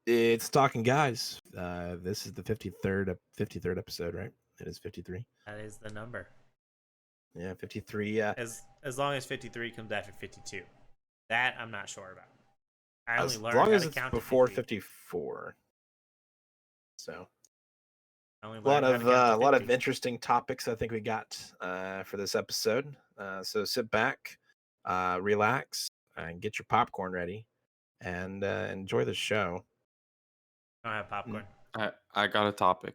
It's Talking Guys. This is the 53rd episode, right? It is 53. That is the number. Yeah, 53. As long as 53 comes after 52. That I'm not sure about. I only As learned long how as to it's count to before 50. 54. So I only a lot learned how to of count to a lot 50. of interesting topics I think we got for this episode. So sit back, relax, and get your popcorn ready, and enjoy the show. I don't have popcorn. I got a topic.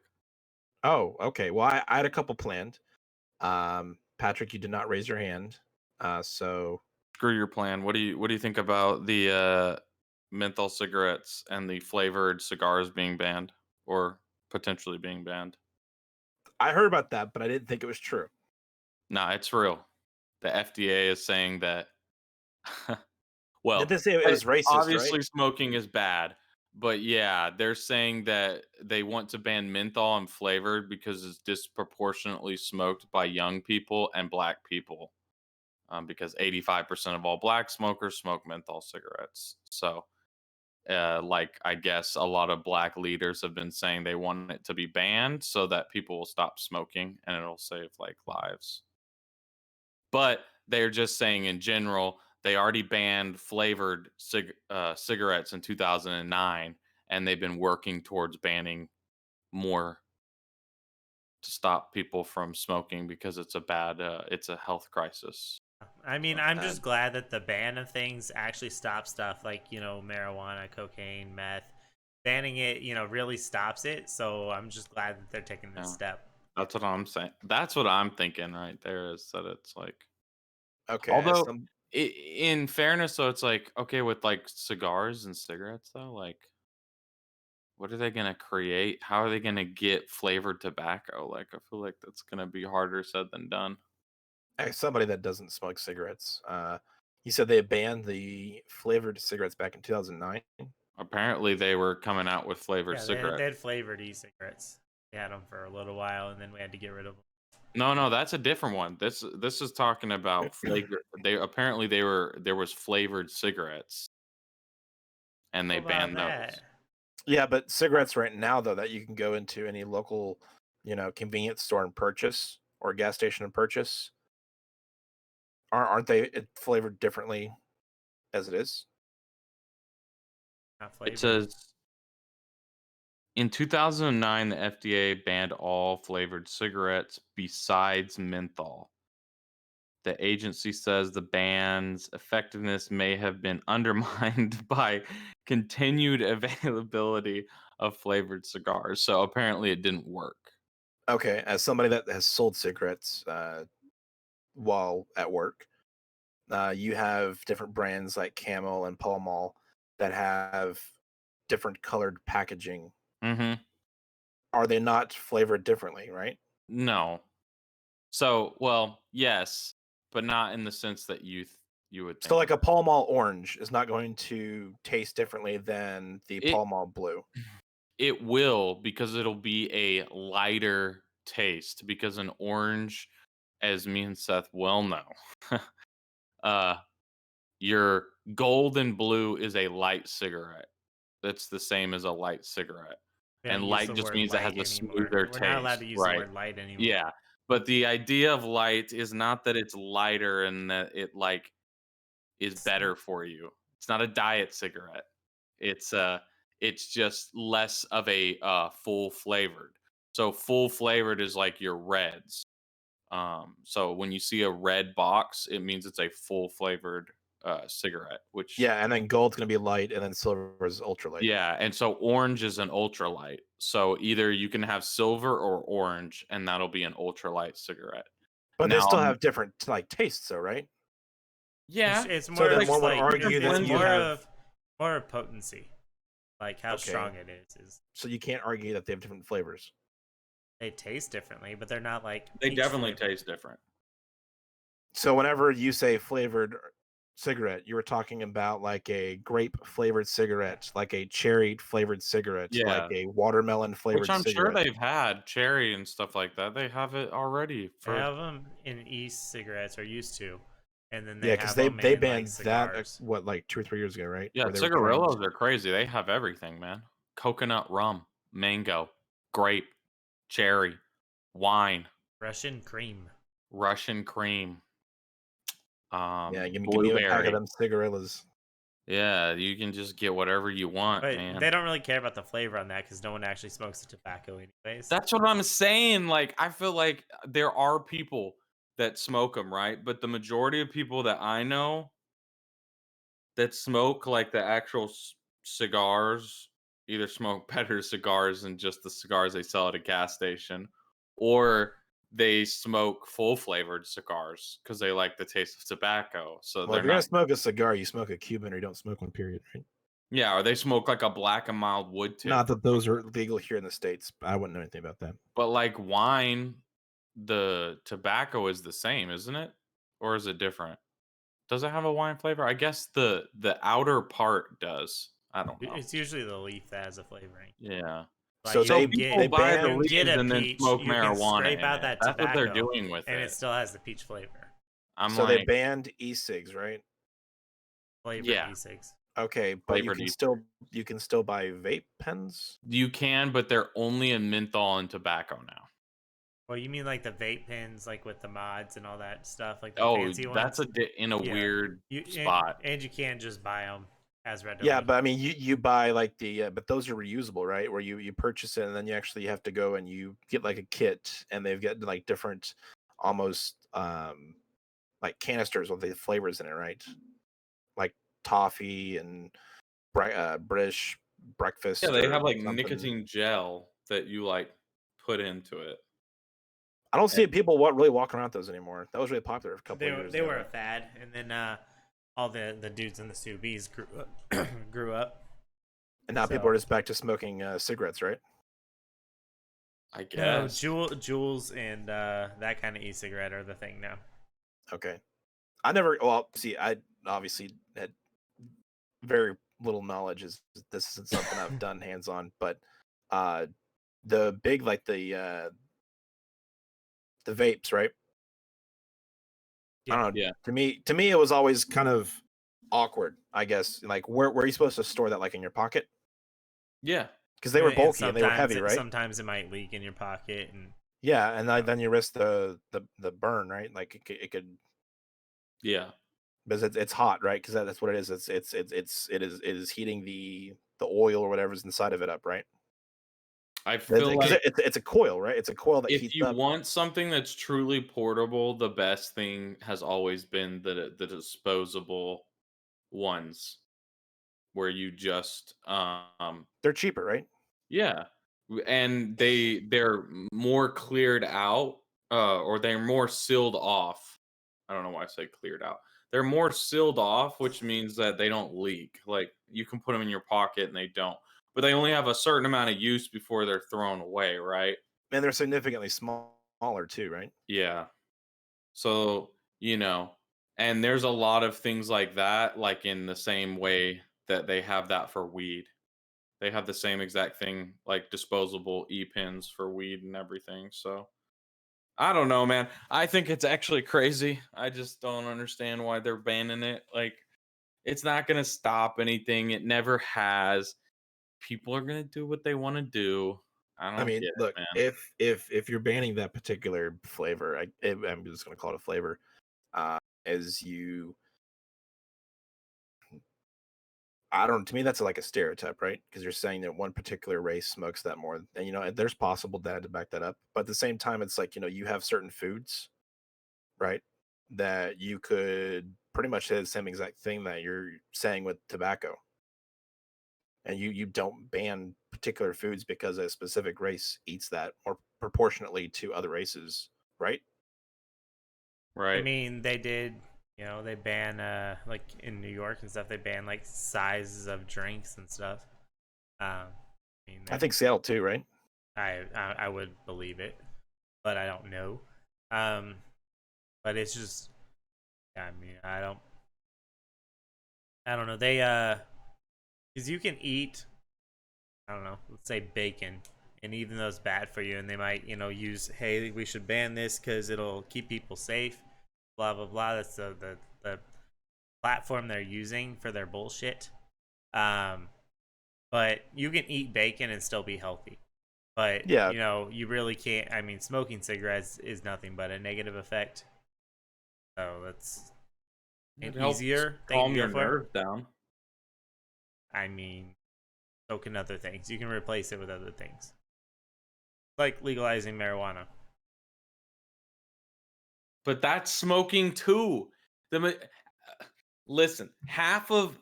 Oh, okay. Well, I had a couple planned. Patrick, you did not raise your hand, so Screw your plan. What do you think about the menthol cigarettes and the flavored cigars being banned or potentially being banned? I heard about that, but I didn't think it was true. Nah, it's real. The FDA is saying that. Well, Did they say it was racist, obviously right? smoking is bad, but yeah, they're saying that they want to ban menthol and flavored because it's disproportionately smoked by young people and black people. Because 85% of all black smokers smoke menthol cigarettes. So, like, I guess a lot of black leaders have been saying they want it to be banned so that people will stop smoking and it'll save like lives. But they're just saying in general, they already banned flavored cigarettes in 2009, and they've been working towards banning more to stop people from smoking because it's it's a health crisis. I mean, So, I'm just glad that the ban of things actually stops stuff like, marijuana, cocaine, meth. Banning it, really stops it. So I'm just glad that they're taking this yeah. step. That's what I'm saying. That's what I'm thinking right there is that it's like, Okay. although in fairness, though, it's like, okay, with like cigars and cigarettes, though, like, what are they going to create? How are they going to get flavored tobacco? Like, I feel like that's going to be harder said than done. As somebody that doesn't smoke cigarettes, you said they banned the flavored cigarettes back in 2009. Apparently, they were coming out with flavored Yeah, cigarettes. they had flavored e-cigarettes. They had them for a little while, and then we had to get rid of them. No, that's a different one. This is talking about flavor. There was flavored cigarettes, and they What about banned those. that? Yeah, but cigarettes right now, though, that you can go into any local, convenience store and purchase or gas station and purchase, aren't they flavored differently as it is? Not flavored. It says in 2009, the FDA banned all flavored cigarettes besides menthol. The agency says the ban's effectiveness may have been undermined by continued availability of flavored cigars. So apparently, it didn't work. Okay, as somebody that has sold cigarettes while at work, you have different brands like Camel and Pall Mall that have different colored packaging. Mm-hmm. Are they not flavored differently, right? No. So, well, yes, but not in the sense that you would think. So, like a Pall Mall orange is not going to taste differently than the Pall Mall blue. It will, because it'll be a lighter taste, because an orange, as me and Seth well know, your gold and blue is a light cigarette. That's the same as a light cigarette. And light just means it has a smoother taste. We're not allowed to use the word light anymore. Yeah. But the idea of light is not that it's lighter and that it like is better for you. It's not a diet cigarette. It's just less of a full flavored. So full flavored is like your reds. So when you see a red box, it means it's a full flavored cigarette. Which and then gold's gonna be light, and then silver is ultralight. Yeah, and so orange is an ultralight. So either you can have silver or orange, and that'll be an ultralight cigarette. But they still have different like tastes, though, right? Yeah, it's more. So then one would like, argue that you have more of potency, like how strong it is. So you can't argue that they have different flavors. They taste differently, but they're not like. They definitely taste different. So whenever you say flavored cigarette, you were talking about like a grape flavored cigarette, like a cherry flavored cigarette, like a watermelon flavored cigarette. Which I'm sure they've had cherry and stuff like that. They have it already. They have them in e-cigarettes, or used to, and then because they banned that like 2 or 3 years ago, right? Yeah, cigarillos are crazy. They have everything, man. coconut rum, mango, grape, cherry, wine, Russian cream. Russian cream, Yeah, give me a pack of blueberry. them cigarillas. Yeah, you can just get whatever you want, But man. they don't really care about the flavor on that because no one actually smokes the tobacco anyways. That's what I'm saying. Like, I feel like there are people that smoke them, right? But the majority of people that I know that smoke like the actual cigars either smoke better cigars than just the cigars they sell at a gas station, or they smoke full flavored cigars because they like the taste of tobacco. So Well, if they're you're gonna not, smoke a cigar, you smoke a Cuban or you don't smoke one. Period. Right? yeah, or they smoke like a black and mild wood tip. Not that those are legal here in the states. I wouldn't know anything about that. But like wine, the tobacco is the same, isn't it? Or is it different? Does it have a wine flavor? I guess the outer part does. I don't know. It's usually the leaf that has a flavoring. Yeah. Like So you So can people they get buy you the can banned. get leaves a and then peach, smoke you can marijuana scrape in out it. that That's what they're tobacco, doing with and it it. still has the peach flavor. I'm So they like, banned e-cigs, right? Flavored yeah, e-cigs. Okay, but flavored e you can still buy vape pens. You can, but they're only in menthol and tobacco now. Well, you mean like the vape pens, like with the mods and all that stuff, like the Oh, fancy that's ones? in a Yeah. weird You spot. and you can just buy them as Yeah, readily. but I mean, you buy like but those are reusable, right? Where you purchase it and then you actually have to go and you get like a kit, and they've got like different, almost like canisters with the flavors in it, right? Like toffee and British Yeah, breakfast they or have like something. nicotine gel that you like put into it. I don't And see people really walking around with those anymore. That was really popular a couple of years They ago, were a right? fad, and then all the dudes in the Subies grew up. And now people So are just back to smoking cigarettes, right? I no, guess. Jules and that kind of e-cigarette are the thing now. Okay. I never. Well, see, I obviously had very little knowledge. Is this isn't something I've done hands on, but uh, the big like the vapes, right? I Yeah, don't know. Yeah. To me, it was always kind of awkward. I guess like where are you supposed to store that? Like in your pocket? Yeah. Because they were and bulky and they were heavy, right? sometimes it might leak in your pocket, and Yeah, and then you risk the burn, right? Like it could Yeah. because it's hot, right? Because that's what it is. It is heating the oil or whatever's inside of it up, right? I Because feel like it's a coil, right? It's a coil that if heats you up. want something that's truly portable, the best thing has always been the disposable ones where you just They're cheaper, right? yeah, and they're more cleared out, or they're more sealed off. I don't know why I say cleared out. They're more sealed off, which means that they don't leak. Like you can put them in your pocket and they don't, but they only have a certain amount of use before they're thrown away, right? And they're significantly smaller too, right? Yeah. So, and there's a lot of things like that, like in the same way that they have that for weed. They have the same exact thing, like disposable e-pens for weed and everything. So I don't know, man. I think it's actually crazy. I just don't understand why they're banning it. Like, it's not going to stop anything. It never has. People are going to do what they want to do. I I don't mean, get it, look, man. if you're banning that particular flavor, I'm just going to call it a flavor. As you, I don't. To me, that's like a stereotype, right? Because you're saying that one particular race smokes that more, and there's possible data to back that up. But at the same time, it's like you have certain foods, right? That you could pretty much say the same exact thing that you're saying with tobacco, and you don't ban particular foods because a specific race eats that more proportionately to other races, right? I Right. mean they did. They ban like in New York and stuff. They ban like sizes of drinks and stuff. I mean, I think Seattle too, right? I would believe it, but I don't know. Um, but it's just, I mean, I don't know. They because you can eat, I don't know, let's say bacon, and even though it's bad for you, and they might, use, hey, we should ban this because it'll keep people safe, blah blah blah. That's the platform they're using for their bullshit. Um, but you can eat bacon and still be healthy. But Yeah, you really can't. I mean, smoking cigarettes is nothing but a negative effect. So that's an It helps easier thing to calm go your for. nerves down. I mean, so can other things. You can replace it with other things, like legalizing marijuana. But that's smoking too. Listen, half of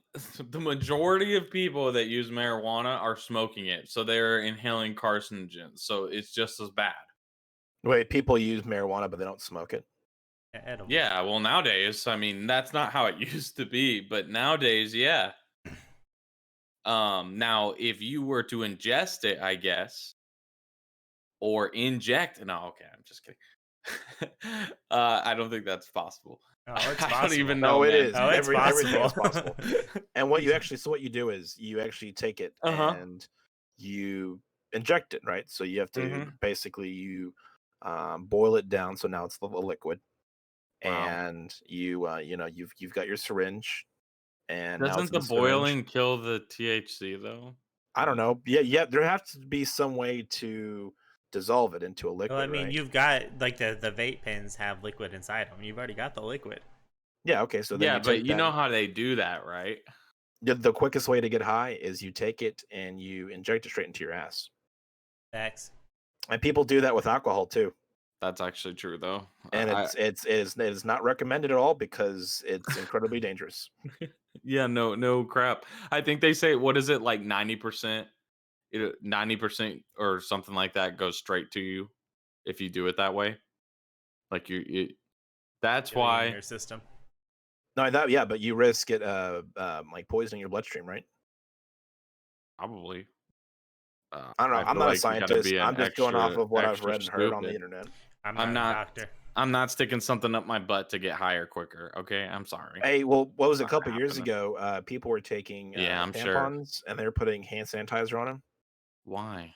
the majority of people that use marijuana are smoking it, so they're inhaling carcinogens. So it's just as bad. wait, people use marijuana, but they don't smoke it. Edibles. Yeah, well, nowadays, I mean, that's not how it used to be, but nowadays, yeah. Now if you were to ingest it, I guess, or inject, no, okay, I'm just kidding. I don't think that's possible. Oh, it's I don't possible. even know, No, it man. is. Oh, it's Everything possible. is possible. And what you do is you actually take it Uh-huh. and you inject it, right? So you have to Mhm. basically boil it down so now it's a liquid, Wow. and you've got your syringe, and now it's Doesn't in the the syringe. boiling kill the THC though? I don't know. Yeah. There has to be some way to dissolve it into a Well, I liquid, mean, right? you've got like the vape pens have liquid inside them. You've already got the liquid. Yeah. Okay. So then Yeah, you but take you that. know how they do that, right? The quickest way to get high is you take it and you inject it straight into your ass. X. And people do that with alcohol too. That's actually true though. And it is not recommended at all because it's incredibly dangerous. Yeah, no crap. I think they say, what is it, like 90%? 90% or something like that goes straight to you if you do it that way. Like that's Getting in why your system. No, that yeah, but you risk it like poisoning your bloodstream, right? probably. I don't know. I I'm feel not a like you got to scientist. be an I'm just going off extra of what I've extra read and heard on the stupid. internet. I'm I'm not a not doctor. I'm not sticking something up my butt to get higher quicker. Okay, I'm sorry. Hey, well, what was it, a Not couple years happening. ago? People were taking Yeah, I'm sure. tampons and they were putting hand sanitizer on them Why?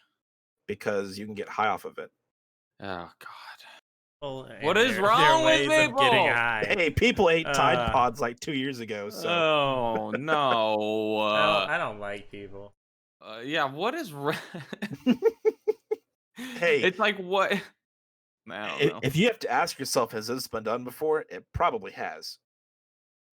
because you can get high off of it. Oh God. Well, What and is there are wrong with ways of getting people? high. Hey, people ate Tide Uh, Pods like 2 years ago, so Oh no. I don't like people. Yeah, what is hey, It's like what? I don't know. if you have to ask yourself, has this been done before? It probably has.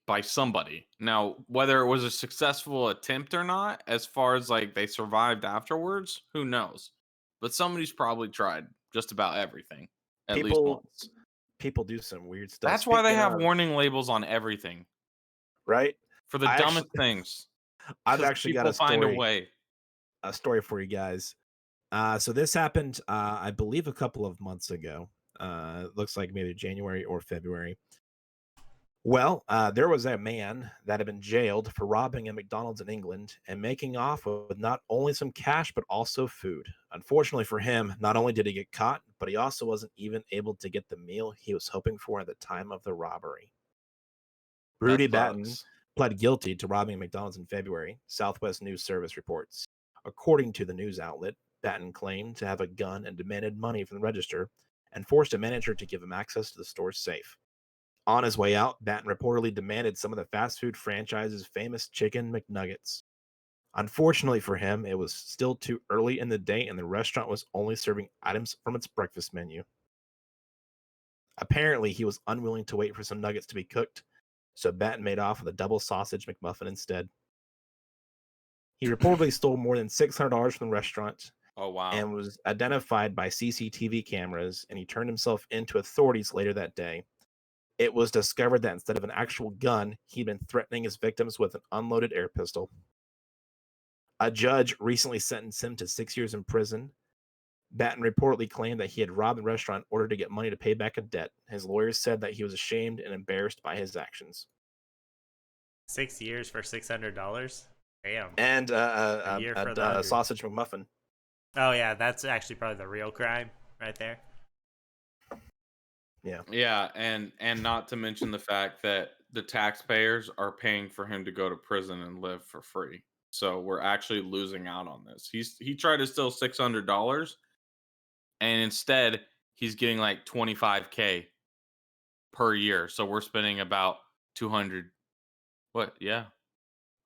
By somebody. Now, whether it was a successful attempt or not, as far as like they survived afterwards, who knows? But somebody's probably tried just about everything at least People once. people do some weird stuff. That's why they Speaking have of, warning labels on everything right? for the I dumbest actually things I've because actually got people find a way. a story for you guys. So this happened, I believe, a couple of months ago. It looks like maybe January or February. Well, there was a man that had been jailed for robbing a McDonald's in England and making off with not only some cash but also food. Unfortunately for him, not only did he get caught, but he also wasn't even able to get the meal he was hoping for at the time of the robbery. That Rudy Batten sucks. pled guilty to robbing a McDonald's in February, Southwest News Service reports. According to the news outlet, Batten claimed to have a gun and demanded money from the register and forced a manager to give him access to the store's safe. On his way out, Batten reportedly demanded some of the fast food franchise's famous chicken McNuggets. Unfortunately for him, it was still too early in the day and the restaurant was only serving items from its breakfast menu. Apparently, he was unwilling to wait for some nuggets to be cooked, so Batten made off with a double sausage McMuffin instead. He reportedly stole more than $600 from the restaurant Oh wow. and was identified by CCTV cameras, and he turned himself into authorities later that day. It was discovered that instead of an actual gun, he'd been threatening his victims with an unloaded air pistol. A judge recently sentenced him to 6 years in prison. Batten reportedly claimed that he had robbed the restaurant in order to get money to pay back a debt. His lawyers said that he was ashamed and embarrassed by his actions. 6 years for $600. Damn. And A year for the 100. sausage McMuffin. Oh yeah, that's actually probably the real crime right there. Yeah. Yeah, and not to mention the fact that the taxpayers are paying for him to go to prison and live for free. So we're actually losing out on this. He tried to steal $600 and instead he's getting like 25K per year. So we're spending about 200 what? Yeah.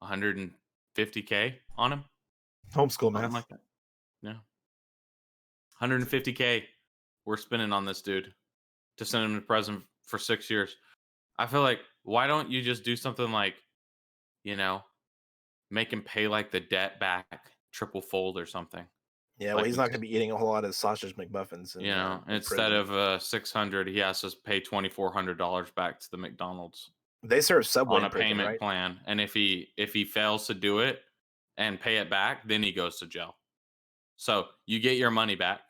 150K on him. Homeschool Something math. like that. Yeah. 150K we're spending on this dude to send him to prison for 6 years. I feel like, why don't you just do something like, you know, make him pay like the debt back triple fold or something? Yeah, well, Like he's not going to be eating a whole lot of sausage McMuffins in instead prison. of 600, he has to pay $2,400 back to the McDonald's They serve Subway on in a prison, payment right? plan. And if he fails to do it and pay it back, then he goes to jail. So you get your money back.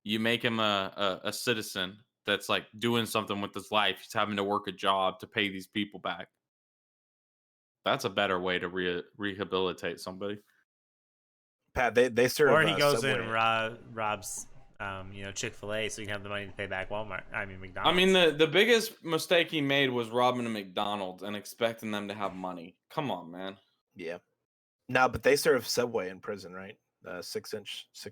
You make him a citizen that's like doing something with his life. He's having to work a job to pay these people back. That's a better way to rehabilitate somebody. Pat, they serve Or he goes in Subway. and robs, Chick-fil-A, so you can have the money to pay back Walmart. I mean I McDonald's. mean, the biggest mistake he made was robbing a McDonald's and expecting them to have money. Come on, man. Yeah. No, but they serve Subway in prison, right? 6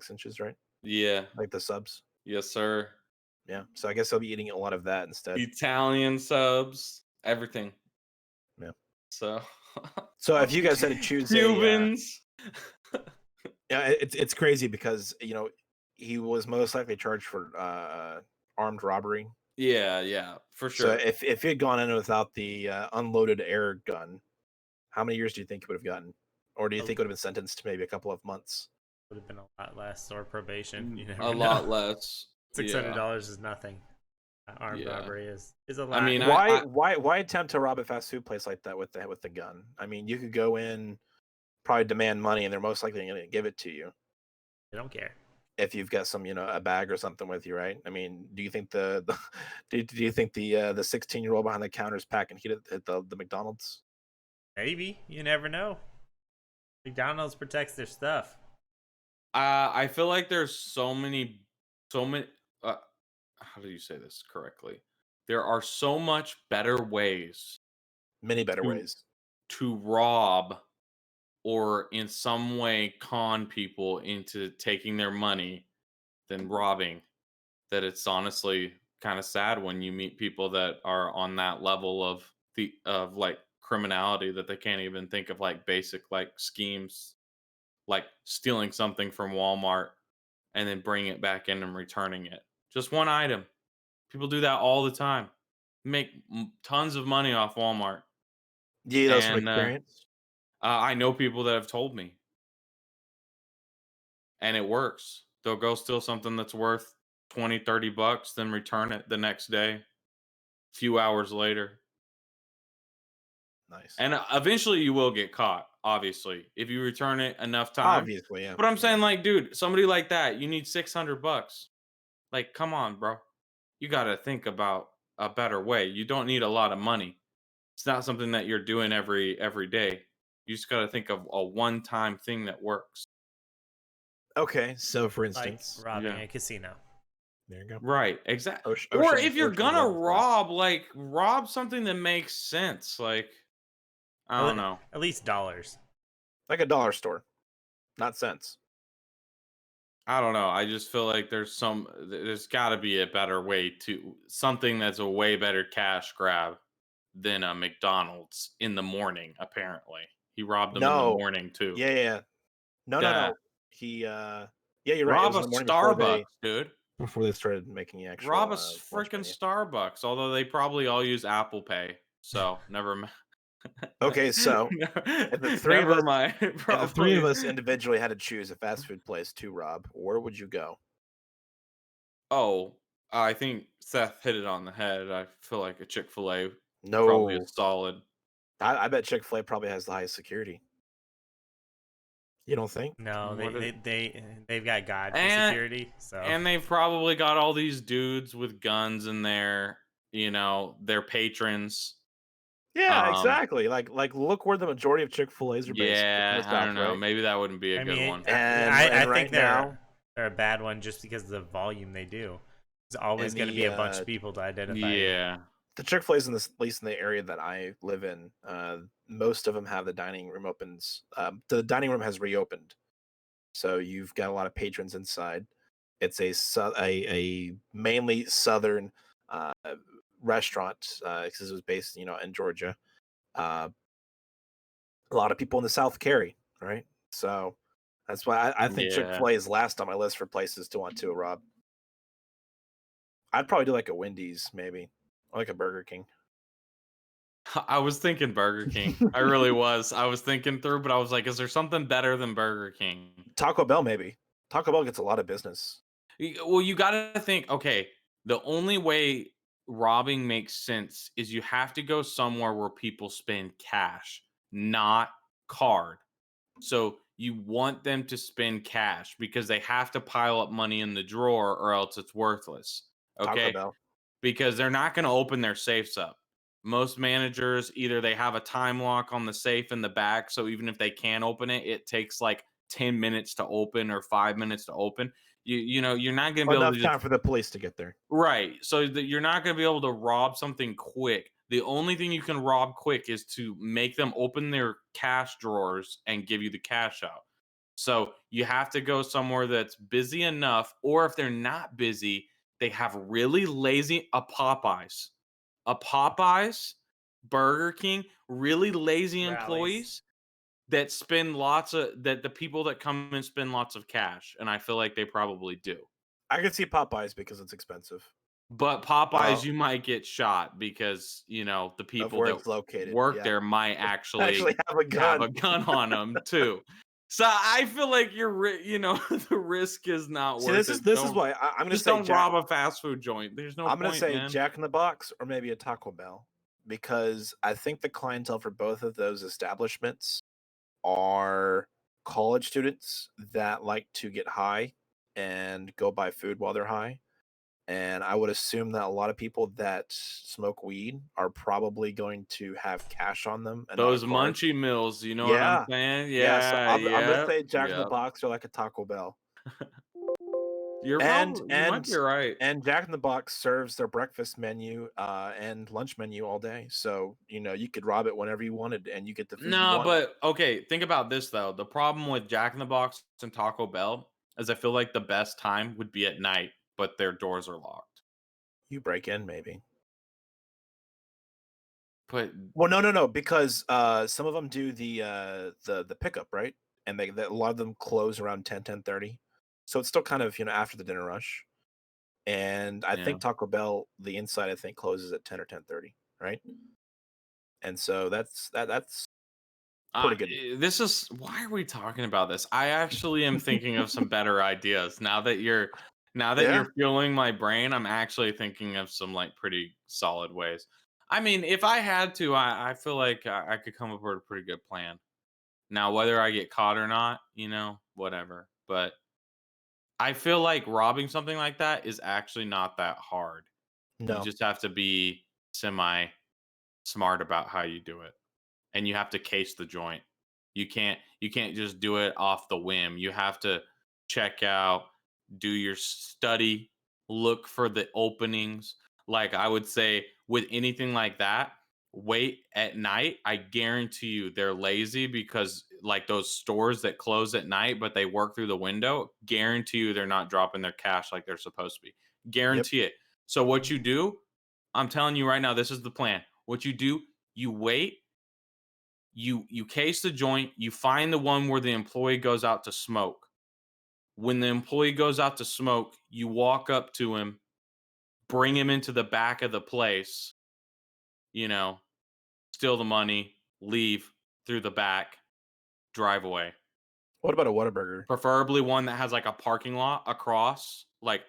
inches, right? Yeah. Like the subs. Yes, sir. Yeah. So I guess I'll be eating a lot of that instead. Italian subs, everything. Yeah. So, So if you guys had to choose Cubans. yeah, it's crazy because he was most likely charged for armed robbery. Yeah, for So sure. if he had gone in without the unloaded air gun, how many years do you think he would have gotten? Or do you think he would have been sentenced to maybe a couple of months? Would have been a lot less, or probation. You never A know. lot less. $600 is nothing. Armed Yeah. robbery is a lot. I mean, Why attempt to rob a fast food place like that with the gun? I mean, you could go in, probably demand money, and they're most likely going to give it to you they don't care. if you've got some a bag or something with you, right? I mean, do you think do you think the 16-year-old behind the counter is packing heat at the McDonald's? Maybe, you never know. McDonald's protects their stuff. I feel like there's so many. How do you say this correctly? There are so much better ways Many better to ways. to rob or in some way con people into taking their money than robbing. That it's honestly kind of sad when you meet people that are on that level of like criminality that they can't even think of like basic like schemes, like stealing something from Walmart and then bringing it back in and returning it. Just one item. People do that all the time. Make tons of money off Walmart. Do you know some And experience? I know people that have told me, and it works. They'll go steal something that's worth 20, $30, then return it the next day, a few hours later. Nice. And eventually you will get caught, obviously, if you return it enough times. Obviously, yeah. But I'm saying, like, dude, somebody like that, you need $600. Like, come on, bro. You got to think about a better way. You don't need a lot of money. It's not something that you're doing every day. You just got to think of a one-time thing that works. Okay, so for Like instance, robbing Yeah. a casino. there you go. Right, exactly. Or Ocean- if you're Ocean's gonna 11 place. rob, like rob something that makes sense. Like, I don't know. At least dollars. Like a dollar store, not cents. I don't know. I just feel like there's got to be a better way to something that's a way better cash grab than a McDonald's in the morning. Apparently, he robbed them in the No. morning too. Yeah. No. Yeah. He yeah, you're right. It Rob was a in the morning Starbucks, dude. before they started making the actual Rob a lunch freaking menu. Starbucks. Although they probably all use Apple Pay, so never mind. Okay, so if the three Never of us mind. if the three Probably. of us individually had to choose a fast food place to rob, where would you go? Oh, I think Seth hit it on the head. I feel like a Chick-fil-A probably a No, solid. I bet Chick-fil-A probably has the highest security. You don't think? No, What is- they've got God for And- security. So And they've probably got all these dudes with guns in there, their patrons. Yeah, Um, exactly. Like look where the majority of Chick-fil-A's are based. Yeah, In the I South, don't know. right? Maybe that wouldn't be a I good mean, one. I right think now- they're a bad one just because of the volume they do. There's always And going to the, be a bunch of people to identify. Yeah. The Chick-fil-A's at least in the area that I live in, most of them have the dining room opens. The dining room has reopened, so you've got a lot of patrons inside. It's a mainly southern restaurant because it was based, in Georgia. A lot of people in the South carry, right? So That's why I think Yeah. Chick-fil-A is last on my list for places to want to rob. I think Yeah. Chick-fil-A is for places to want to rob. I'd probably do like a Wendy's maybe, or like a Burger King. I was thinking Burger King. I really was. I was thinking through, but I was like, is there something better than Burger King? Taco Bell maybe. Taco Bell gets a lot of business. Well, you got to think, okay, the only way robbing makes sense is you have to go somewhere where people spend cash, not card. So you want them to spend cash because they have to pile up money in the drawer or else it's worthless. Taco Okay? Bell. Because they're not going to open their safes up. Most managers either they have a time lock on the safe in the back, so even if they can open it, it takes like 10 minutes to open or 5 minutes to open. You know, you're not going to be able Enough to just time for the police to get there. right. So that you're not going to be able to rob something quick. The only thing you can rob quick is to make them open their cash drawers and give you the cash out. So you have to go somewhere that's busy enough, or if they're not busy, they have really lazy a Popeyes, Burger King, really lazy Rallies. employees that spend lots of that the people that come and spend lots of cash, and I feel like they probably do. I could see Popeyes because it's expensive But Popeyes, you might get shot because, you know, the of people where that it's located. work Yeah, there might actually actually have a have gun. a gun on them too. So I feel like you know, the risk is not See, worth this it. is this is Don't why I'm gonna just say don't rob a fast food joint. There's no point, man. Jack in the Box or maybe a Taco Bell because I think the clientele for both of those establishments are college students that like to get high and go buy food while they're high. And I would assume that a lot of people that smoke weed are probably going to have cash on them and not a Those card. munchie meals, you know what I'm Yeah. saying? Yeah, so Yeah, I'm gonna yep, say Jack in the yep. Box or like a Taco Bell. You're And probably you might and be right. and Jack in the Box serves their breakfast menu and lunch menu all day. So, you could rob it whenever you wanted and you get the food you No, want. but okay, think about this though. The problem with Jack in the Box and Taco Bell is I feel like the best time would be at night, but their doors are locked. You break in maybe. But Well, no, because some of them do the pickup, right? And a lot of them close around 10:30. So it's still kind of, after the dinner rush. And I yeah. think Taco Bell, the inside I think closes at 10 or 10:30, right? And so that's pretty good. This is why are we talking about this? I actually am thinking of some better ideas now that Yeah. you're fueling my brain. I'm actually thinking of some like pretty solid ways. I mean, if I had to, I feel like I could come up with a pretty good plan. Now, whether I get caught or not, you know, whatever. But I feel like robbing something like that is actually not that hard. You No. just have to be semi smart about how you do it. And you have to case the joint. You can't just do it off the whim. You have to check out, do your study, look for the openings. Like I would say with anything like that, wait at night. I guarantee you they're lazy because like those stores that close at night but they work through the window, guarantee you they're not dropping their cash like they're supposed to be. Yep. Guarantee it. So what you do, I'm telling you right now, this is the plan. What you do, you wait, you case the joint, you find the one where the employee goes out to smoke. When the employee goes out to smoke, you walk up to him, bring him into the back of the place, you know, steal the money, leave through the back, drive away. What about a Whataburger? Preferably one that has like a parking lot across, like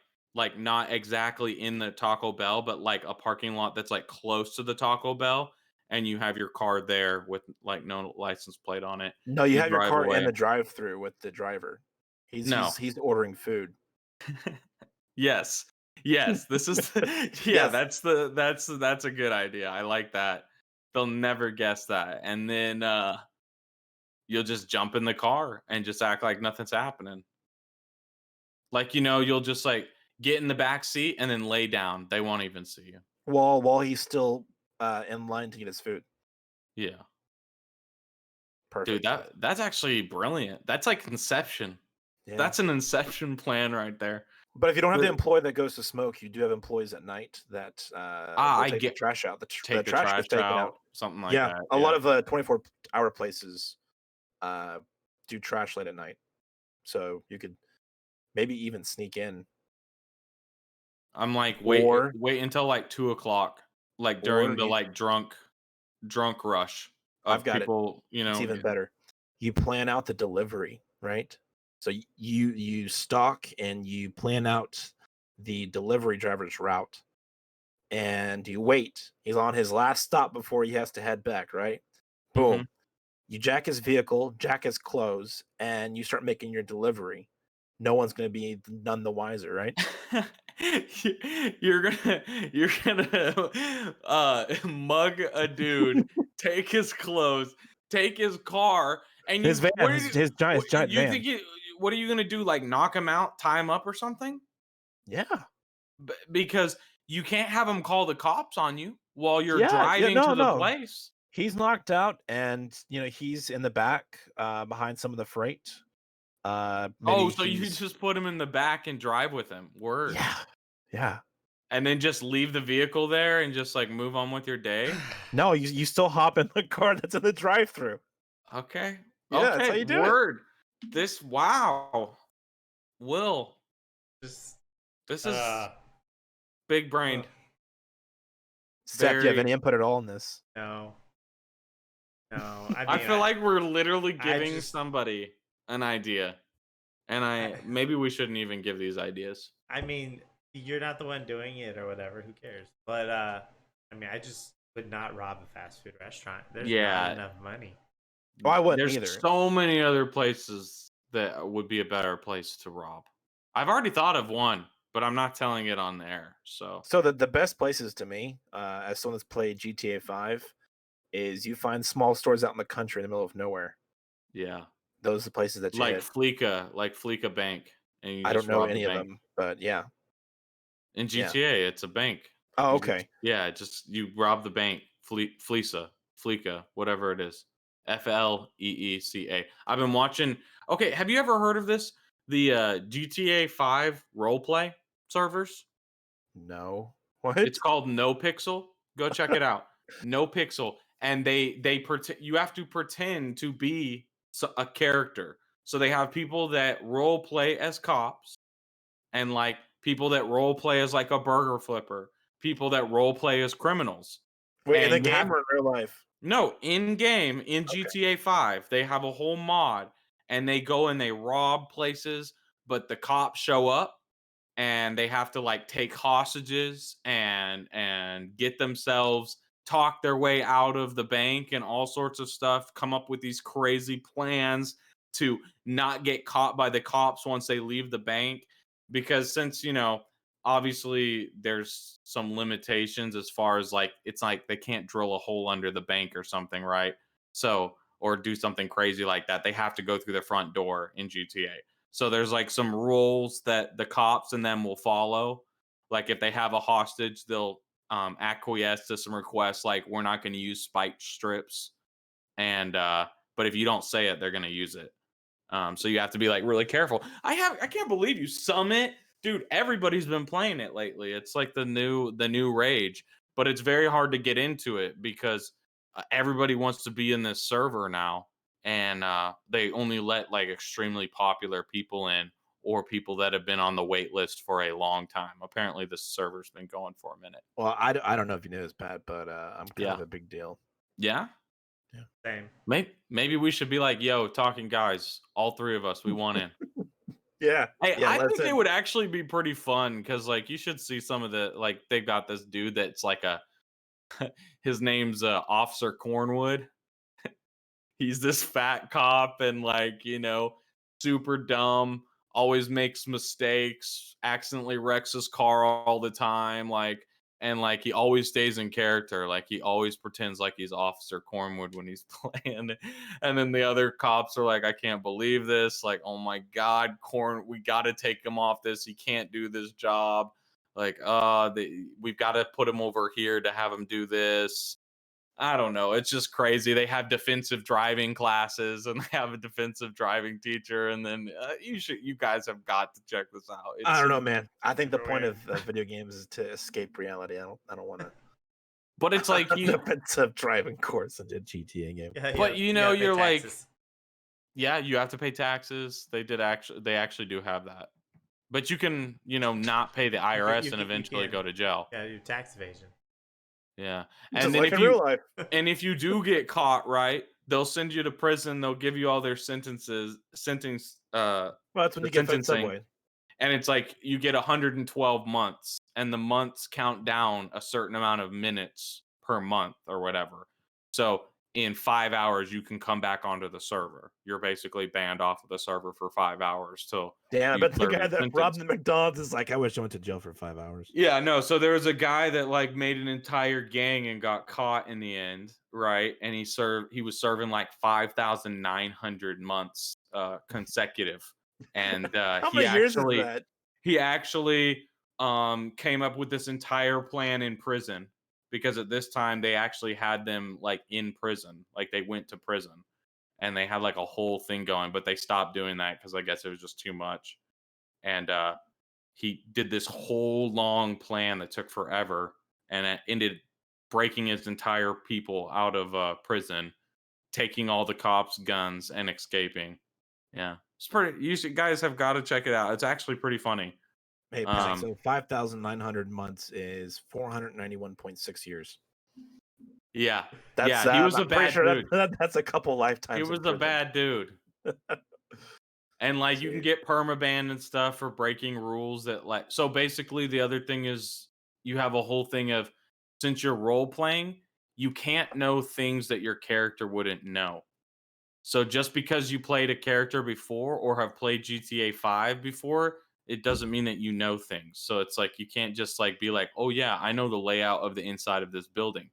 not exactly in the Taco Bell, but like a parking lot that's like close to the Taco Bell, and you have your car there with like no license plate on it. No, you You have your drive car in away. the drive-through with the driver. He's No. he's he's ordering food. Yes. Yes, this is yeah, Yes. that's a good idea. I like that. They'll never guess that. And then you'll just jump in the car and just act like nothing's happening. Like, you know, you'll just like get in the back seat and then lay down. They won't even see you. While he's still in line to get his food. Yeah. Dude, Perfect. that's actually brilliant. That's like Inception. Yeah. That's an Inception plan right there. But if you don't have the But employee that goes to smoke, you do have employees at night that will I take the get trash out. The take the trash trash gets taken out, out. something like Yeah, that. a Yeah. lot of 24-hour places uh, do trash late at night. so you could maybe even sneak in. I'm like, Or wait until like 2 o'clock, like during or the you, like drunk rush I've of got it. people, It's even better. You plan out the delivery, right? So you stalk and you plan out the delivery driver's route, and you wait. He's on his last stop before he has to head back, right? Mhm. Boom. You jack his vehicle, jack his clothes, and you start making your delivery. No one's going to be none the wiser, right? You're gonna mug a dude, take his clothes, take his car, and His you van, what are his you his giant, his what, giant you think van. you what are you gonna do? Like knock him out, tie him up, or something? Yeah, Because you can't have him call the cops on you while you're yeah. driving No, to the no. place. He's knocked out, and he's in the back, behind some of the freight. Oh, Maybe so you he's just put him in the back and drive with him. Word. yeah, yeah. And then just leave the vehicle there and just like move on with your day. No, you still hop in the car that's in the drive-through. Okay. Yeah, that's Okay. how you do it. Word. This wow. Will. Just This is uh, big brained. Seth, do you have Very any input at all in this? no, no. I I mean, feel like we're literally I giving just, somebody an idea. And I, maybe we shouldn't even give these ideas. I mean, you're not the one doing it or whatever. Who cares? But I mean, I just would not rob a fast food restaurant. There's not Yeah. enough money. Oh, I wouldn't There's either. so many other places that would be a better place to rob. I've already thought of one, but I'm not telling it on the air. So So the best places to me, as someone that's played GTA 5, is you find small stores out in the country in the middle of nowhere. yeah. Those are the places that you hit. Like Fleeka Bank, and you I don't just know rob the any of bank. them, but yeah. In Yeah. GTA, it's a bank. Oh, You just okay. yeah, just you rob the bank. Fleeka, whatever it is. Fleeca. I've been watching. Okay, have you ever heard of this? The GTA 5 roleplay servers. No. It's What? called No Pixel. Go check it out. No Pixel, and they pretend you have to pretend to be a character. So they have people that role play as cops, and like people that role play as like a burger flipper, people that role play as criminals, Wait, in the and you game have or in real life? no in game in Okay. GTA 5. They have a whole mod, and they go and they rob places, but the cops show up and they have to like take hostages and get themselves talk their way out of the bank and all sorts of stuff, come up with these crazy plans to not get caught by the cops once they leave the bank, because since obviously there's some limitations as far as like it's like they can't drill a hole under the bank or something, right? So or do something crazy like that, they have to go through the front door in GTA. So there's like some rules that the cops and them will follow. Like if they have a hostage, they'll acquiesce to some requests, like we're not going to use spike strips, and but if you don't say it, they're going to use it. So you have to be like really careful. I can't believe you Summit, dude. Everybody's been playing it lately. It's like the new rage, but it's very hard to get into it because everybody wants to be in this server now, and they only let like extremely popular people in or people that have been on the wait list for a long time. Apparently, this server's been going for a minute. Well, I don't know if you knew this, Pat, but I'm kind of Yeah, a big deal. yeah. Yeah. Same. Maybe we should be like, yo, talking guys, all three of us, we want in. Yeah. Hey, Yeah. I think Let's they would actually be pretty fun because, like, you should see some of the like they've got this dude that's like a his name's Officer Cornwood. He's this fat cop and like super dumb, always makes mistakes, accidentally wrecks his car all the time, like and like he always stays in character, like he always pretends like he's Officer Cornwood when he's playing. And then the other cops are like, I can't believe this, like, oh my god, we got to take him off this, he can't do this job, like we've got to put him over here to have him do this. I don't know. It's just crazy. They have defensive driving classes and they have a defensive driving teacher. And then you guys have got to check this out. I It's, don't know, man. I think the Super point weird. of video games is to escape reality. I don't want but it's like to defensive driving course in a GTA game. Yeah, but you gotta pay you're like, taxes. Yeah, you have to pay taxes. They actually do have that. But you can, not pay the IRS and You eventually can, go to jail. yeah, do tax evasion. Yeah. Just And then like in real life. if you do get caught, right, they'll send you to prison. They'll give you all their Well, that's when the you get Fed sentencing, Subway. and it's like you get 112 months, and the months count down a certain amount of minutes per month or whatever. So in 5 hours, you can come back onto the server. You're basically banned off of the server for 5 hours till Damn, I you bet the serve guy your that sentence. robbed the McDonald's is like, I wish I went to jail for 5 hours. Yeah, no. So there was a guy that like made an entire gang and got caught in the end, right? And he was serving like 5,900 months consecutive. And How many years is that? he actually came up with this entire plan in prison, because at this time they actually had them like in prison, like they went to prison and they had like a whole thing going, but they stopped doing that because I guess it was just too much. And he did this whole long plan that took forever, and it ended breaking his entire people out of prison, taking all the cops' guns, and escaping. Yeah, it's pretty. Guys have got to check it out. It's actually pretty funny. Hey, Pack, Um, so 5,900 months is 491.6 years. yeah, That's, yeah. He was a I'm pretty bad sure dude. that's a couple He lifetimes in was a prison. bad dude. And like you can Shit. get permaban and stuff for breaking rules that like, so basically the other thing is you have a whole thing of, since you're role playing, you can't know things that your character wouldn't know. So just because you played a character before or have played GTA 5 before, it doesn't mean that you know things. So it's like you can't just like be like, "Oh yeah, I know the layout of the inside of this building."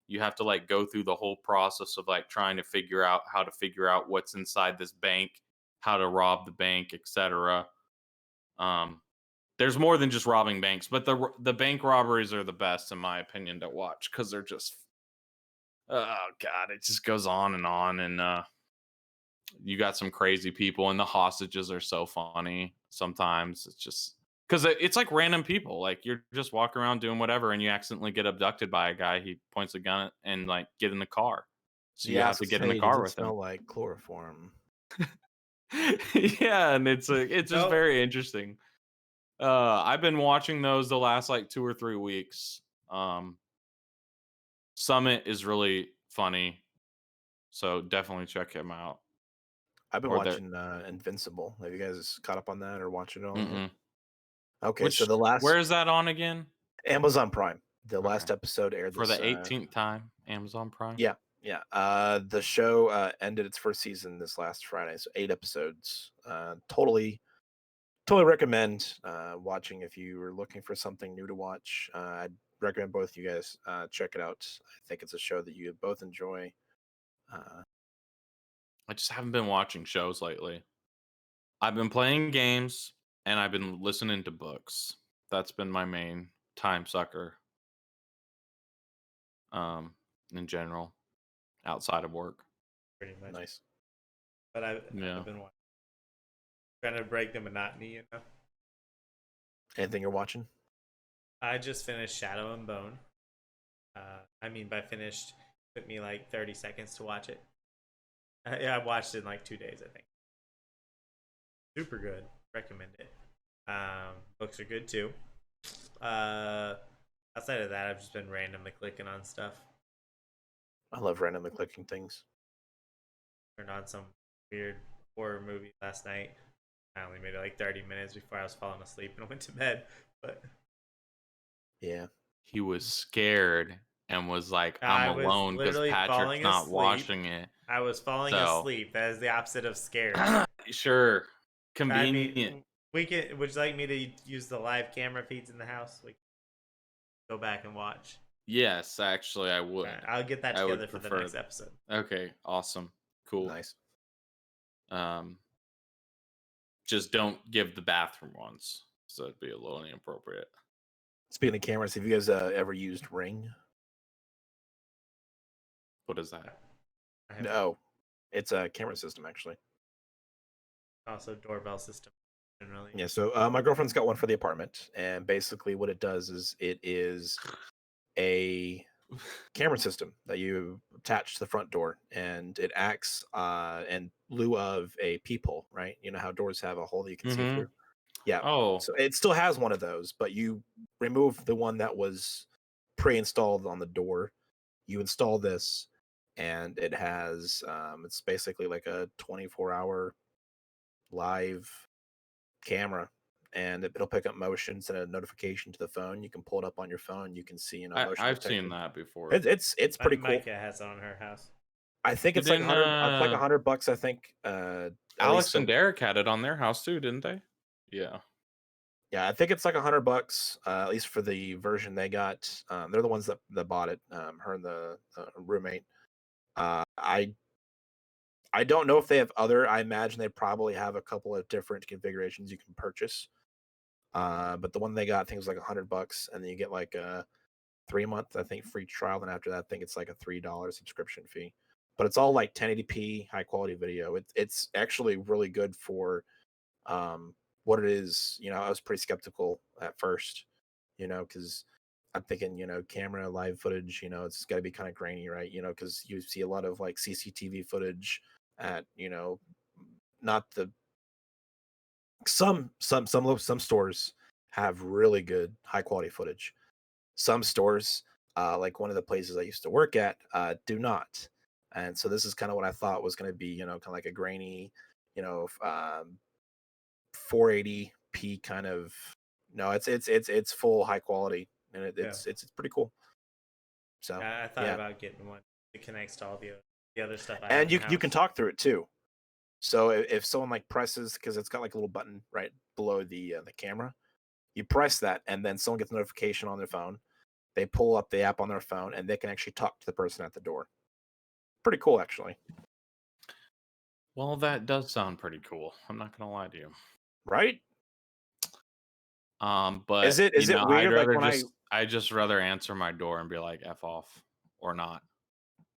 You have to like go through the whole process of like trying to figure out how to figure out what's inside this bank, how to rob the bank, etc. Um there's more than just robbing banks, but the bank robberies are the best in my opinion to watch, cuz they're just, oh god, it just goes on, and you got some crazy people, and the hostages are so funny sometimes. It's just because it's like random people, like you're just walking around doing whatever and you accidentally get abducted by a guy. He points a gun and like, get in the car, so He you have to asks, get in the hey, does car it with him. smell like chloroform? Yeah, and it's just Nope. very interesting. I've been watching those the last like 2 or 3 weeks. Summit is really funny, so definitely check him out. I've been Or there. watching Invincible. Have you guys caught up on that or watching it all yet? Mm-mm. Okay, so Which, the last where is that on again? Amazon Prime, the Okay. last episode aired For this. the 18th time, Amazon Prime. Yeah, yeah. The show ended its first season this last Friday, so 8 episodes. Totally recommend watching if you were looking for something new to watch. I'd recommend both you guys check it out. I think it's a show that you both enjoy. I just haven't been watching shows lately. I've been playing games and I've been listening to books. That's been my main time sucker. Um, in general, outside of work. Pretty much. Nice. But Yeah. I've been trying to break the monotony, you know. Anything you're watching? I just finished Shadow and Bone. I mean, by finished, it took me like 30 seconds to watch it. I watched it in like 2 days, I think. Super good. Recommend it. Books are good too. Outside of that, I've just been randomly clicking on stuff. I love randomly clicking things. Turned on some weird horror movie last night. I only made it like 30 minutes before I was falling asleep and went to bed. But Yeah. He was scared and was like, I I'm was alone because literally Patrick's falling not asleep. watching it. I was falling So- asleep. That is the opposite of scared. Sure. I Convenient. mean, would you like me to use the live camera feeds in the house? We can go back and watch. Yes, actually, I would. Alright, I'll get that I would together for the prefer next that. episode. Okay, awesome. Cool. Nice. Just don't give the bathroom ones. So it'd be a little inappropriate. Speaking of cameras, have you guys ever used Ring? What is that? I have No. It's a camera system, actually. also doorbell system generally. Yeah, so my girlfriend's got one for the apartment, and basically what it does is it is a camera system that you attach to the front door, and it acts in lieu of a peephole, right? You know how doors have a hole that you can see Mm-hmm. through? Yeah. Oh, So it still has one of those, but you remove the one that was pre-installed on the door. You install this, and it has it's basically like a 24-hour live camera, and it'll pick up motion, send a notification to the phone. You can pull it up on your phone. You can see, motion I've seen detected. that before. It's pretty cool. Micah has it on her house. I think it's like Didn't 100. It's like $100. I think. At least Alex and Derek had it on their house too, didn't they? Yeah. yeah, I think it's like $100. At least for the version they got. They're the ones that bought it. Her and the roommate. I don't know if they have other. I imagine they probably have a couple of different configurations you can purchase. But the one they got, I think, was like $100, and then you get like a 3 month, I think, free trial. And after that, I think it's like a $3 subscription fee. But it's all like 1080p high quality video. It's actually really good for what it is. I was pretty skeptical at first, because I'm thinking, camera live footage, it's got to be kind of grainy, right? Because you see a lot of like CCTV footage at, not the some stores have really good high quality footage. Some stores, like one of the places I used to work at, do not. And so this is kind of what I thought was going to be, kind of like a grainy, 480p kind of. No, it's full high quality, and it's pretty cool. So Yeah, I thought yeah, about getting one that connects to all the other stuff I have and in you the you can house. talk through it too. So if someone like presses, because it's got like a little button right below the camera, you press that, and then someone gets a notification on their phone. They pull up the app on their phone, and they can actually talk to the person at the door. Pretty cool, actually. Well, that does sound pretty cool. I'm not gonna lie to you. Right? Is But it is it weird? Like I just rather answer my door and be like F off or not.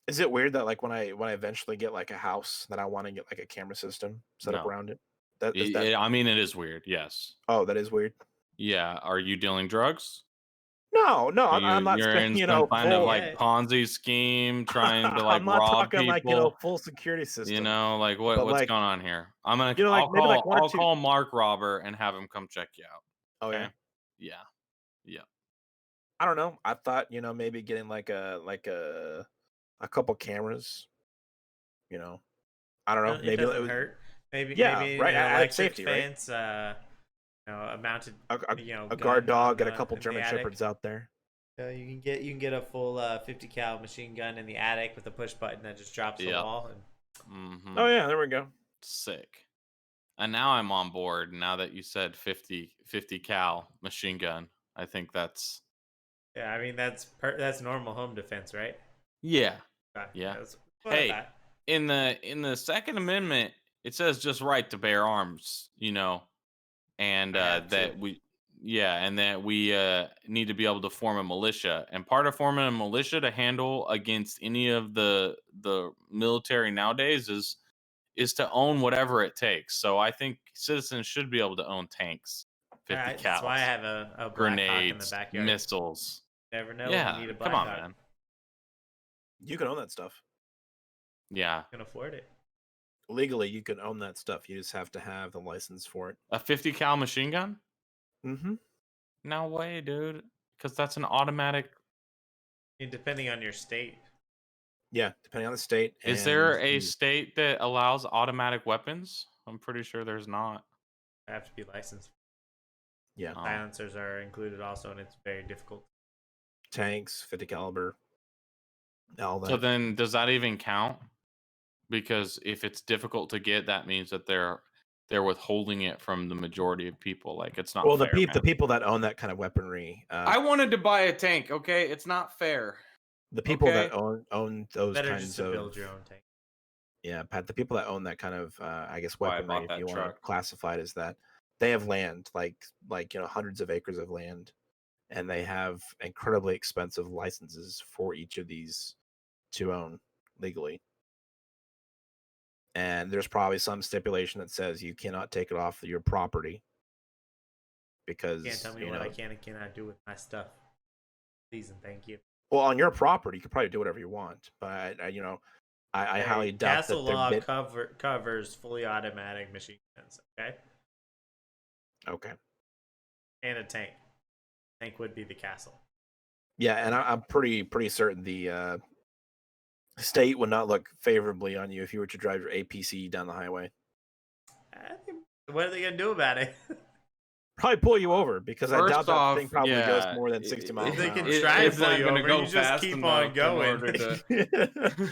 is it weird that like when I eventually get like a house that I want to get like a camera system set up No. around it? That is that. I mean, it is weird. Yes. Oh, that is weird. Yeah. Are you dealing drugs? No, I'm not You're saying in some kind of full. like Yeah, Ponzi scheme trying to like I'm not rob talking like people? full security You system, know, like but what's like going on here? like maybe like one or I'll two. call Mark Robber and have him come check you out. Oh yeah, Okay? Yeah. Yeah. I don't know. I thought maybe getting like a couple cameras. You know, I don't know. it Maybe it doesn't was, hurt. Maybe yeah, right. an Added electric safety, right? fence, a mounted A, a, a guard gun on dog and a the couple in the German attic. shepherds out there. You can get a full 50 cal machine gun in the attic with a push button that just drops the Yep. wall. And Oh Mm-hmm. yeah, there we go. Sick. And now I'm on board. Now that you said 50 cal machine gun, I think that's yeah, I mean that's normal home defense, right? yeah. Okay, Yeah. that's what I Hey, thought. in the Second Amendment, it says just right to bear arms, and I have to. that we yeah, and that we need to be able to form a militia. And part of forming a militia to handle against any of the military nowadays is to own whatever it takes. So I think citizens should be able to own tanks, 50 That's why I cals, have a Black Hawk in the grenades, backyard. missiles. Never know when you Yeah, need a come Black on, Hawk. man. You can own that stuff Yeah, Can afford it. legally. You can own that stuff. You just have to have the license for it. a 50 cal machine gun? Mm-hmm. No way, dude. Because that's an automatic. And depending on your state, Yeah, depending on the state. Is And there a state that allows automatic weapons? I'm pretty sure there's not. I have to be licensed. yeah, Oh. Silencers are included also, and it's very difficult. tanks, 50 caliber, all that. So then, does that even count? Because if it's difficult to get, that means that they're withholding it from the majority of people. Like it's not Well, fair, the man. people that own that kind of weaponry, I wanted to buy a tank. Okay, it's not fair. the people that Okay. own those Better just kinds to of build your own tank. yeah, Pat, the people that own that kind of I guess Why I weaponry, bought if that you want to truck. classify it as that, they have land like hundreds of acres of land, and they have incredibly expensive licenses for each of these to own legally. And there's probably some stipulation that says you cannot take it off your property You can't tell because me what I can and cannot do with my stuff. Please and thank you. Well, on your property, you could probably do whatever you want, but I highly Hey, doubt castle that they're law bit. covers fully automatic machine guns. Okay, Okay. and a tank. Tank would be the castle. Yeah, and I'm pretty certain the state would not look favorably on you if you were to drive your APC down the highway. What are they gonna do about it? Probably pull you over because I doubt First that off, thing probably goes yeah, more than 60 miles an They can hour. try and it's pull not you gonna over. go You just fast keep enough on going. in order to.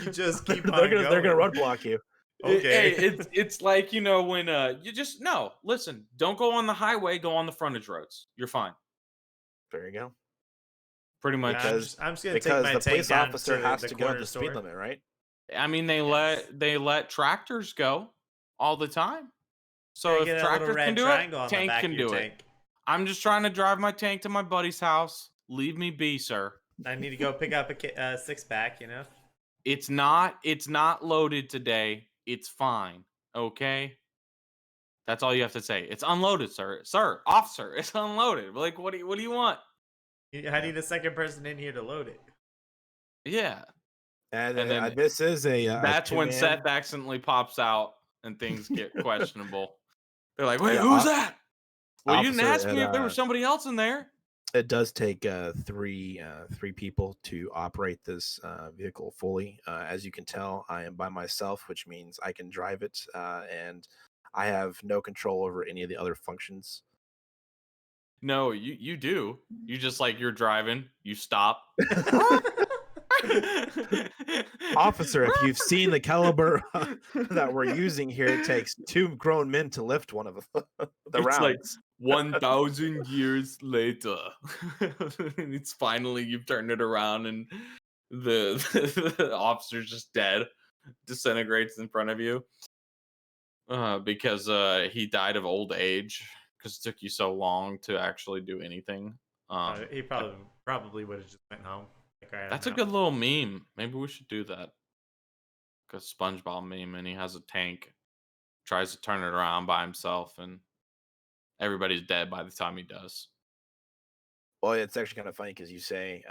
You just keep they're on gonna they're gonna going. roadblock you. Okay. It's like when you just no listen, don't go on the highway, go on the frontage roads. You're fine. There you go. Pretty much. I'm just gonna take Because my the tank police down officer to has the to go corner the speed store. limit, right? I mean, they Yes. let tractors go all the time. So Gotta if get a little tractors can red do it, triangle on the tank back can of your do it. tank. I'm just trying to drive my tank to my buddy's house. Leave me be, sir. I need to go pick up a six pack. It's not loaded today. It's fine. Okay? That's all you have to say. It's unloaded, sir. Sir, officer, it's unloaded. Like what do you want? I need a second person in here to load it. Yeah. And And then this is a that's when two-man. Seth accidentally pops out and things get questionable. They're like, "Wait, Yeah, who's that?" Well, you didn't officer. ask me if there was somebody else in there. It does take three people to operate this vehicle fully. As you can tell, I am by myself, which means I can drive it, and I have no control over any of the other functions. No, you do. You just like you're driving, you stop. Officer, if you've seen the caliber that we're using here, it takes two grown men to lift one of the It's like rounds. 1,000 years later. It's finally you've turned it around and the officer's just dead, disintegrates in front of you. Because he died of old age because it took you so long to actually do anything. He probably would have just went home. Like, all right, That's I'm a out. good little meme. Maybe we should do that. Because SpongeBob meme, and he has a tank, tries to turn it around by himself, and everybody's dead by the time he does. Well, it's actually kind of funny because you say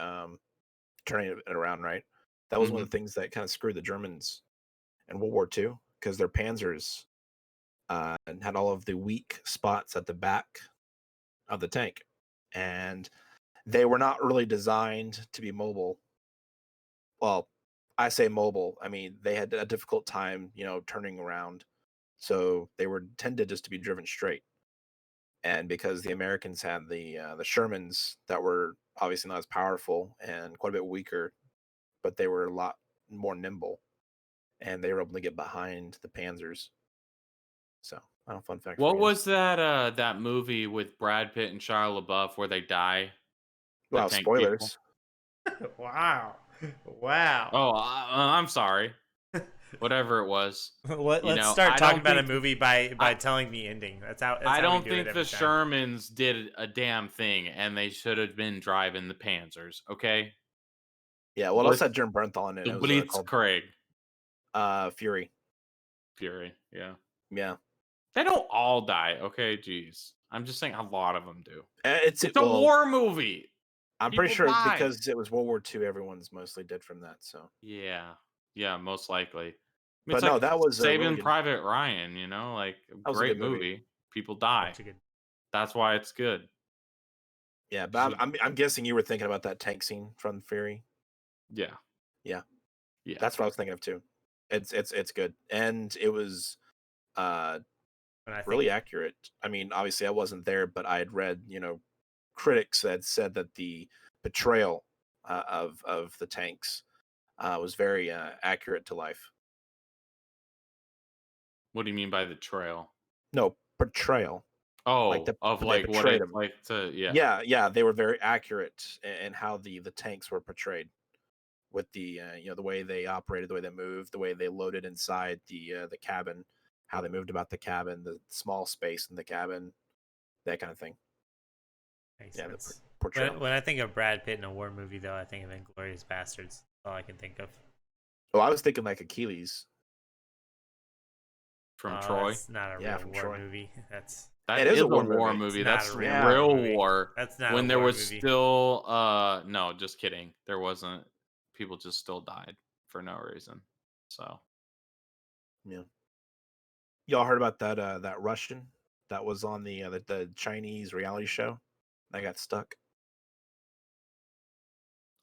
turning it around, right? That was one of the things that kind of screwed the Germans in World War II because their panzers and had all of the weak spots at the back of the tank, and they were not really designed to be mobile. Well, I say mobile. I mean, they had a difficult time, turning around, so they were tended just to be driven straight. And because the Americans had the Shermans that were obviously not as powerful and quite a bit weaker, but they were a lot more nimble, and they were able to get behind the Panzers. So, fun fact for What you guys. was that movie with Brad Pitt and Shia LaBeouf where they die? The Wow, tank people. spoilers. Wow. Wow. Oh, I'm sorry. Whatever it was. Let's I start talking don't about a think movie by telling the ending. That's I how we don't do it think the every time. Shermans did a damn thing, and they should have been driving the Panzers. Okay, Yeah, well, it also Blitz, had Jim Bernthal in it. the It was called Blitzkrieg Fury. Fury. Yeah, Yeah, they don't all die. Okay, jeez. I'm just saying a lot of them do. it's It's a well, war movie. I'm pretty People sure it's die. because it was World War II. Everyone's mostly dead from that. So, Yeah, yeah, most likely. I mean, but it's no, like that was a really Saving good. Private Ryan. Like a That was a great good movie. movie. People die. Such a good. That's why it's good. Yeah, but I'm guessing you were thinking about that tank scene from Fury. Yeah, Yeah, yeah. that's what I was thinking of too. It's good, and it was uh When I think really accurate. I mean, obviously I wasn't there, but I had read, critics that said that the portrayal of the tanks was very accurate to life. What do you mean by the trail? No, portrayal, like Oh, of they like what portrayed it's them. like to yeah. Yeah, they were very accurate in how the tanks were portrayed with the the way they operated, the way they moved, the way they loaded inside the cabin, how they moved about the cabin, the small space in the cabin, that kind of thing. makes Yeah, the sense. portrayal. When I think of Brad Pitt in a war movie, though, I think of Inglourious Bastards. That's all I can think of. Oh, I was thinking like Achilles. From Troy. That's not a Yeah, real from war Troy. movie. That's That It is is a a war war movie. movie. It's not That's a Yeah. real movie. war. That's not When a there war was movie. still no, just kidding. There wasn't. People just still died for no reason. So Yeah. Y'all heard about that Russian that was on the Chinese reality show that got stuck?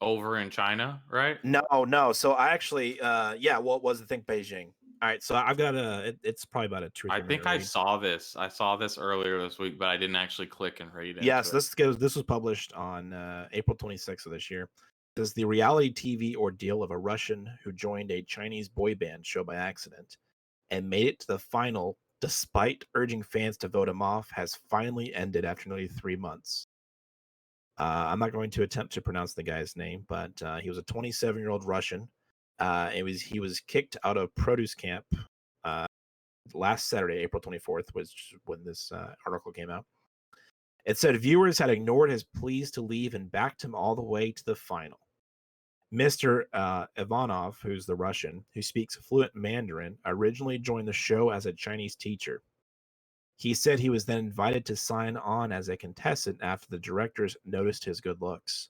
over in China, right? No. So I actually, yeah. What was the thing, Beijing? All right. So I've got it's probably about a 2 or I 3 minute think I read. saw this. I saw this earlier this week, but I didn't actually click and read into Yes, it. this was published on April 26th of this year. It says the reality TV ordeal of a Russian who joined a Chinese boy band show by accident and made it to the final despite urging fans to vote him off has finally ended after nearly 3 months. I'm not going to attempt to pronounce the guy's name, but he was a 27-year-old Russian. He was kicked out of produce camp uh, last Saturday, April 24th, was when this article came out. It said viewers had ignored his pleas to leave and backed him all the way to the final. Mr. Ivanov, who's the Russian, who speaks fluent Mandarin, originally joined the show as a Chinese teacher. He said he was then invited to sign on as a contestant after the directors noticed his good looks.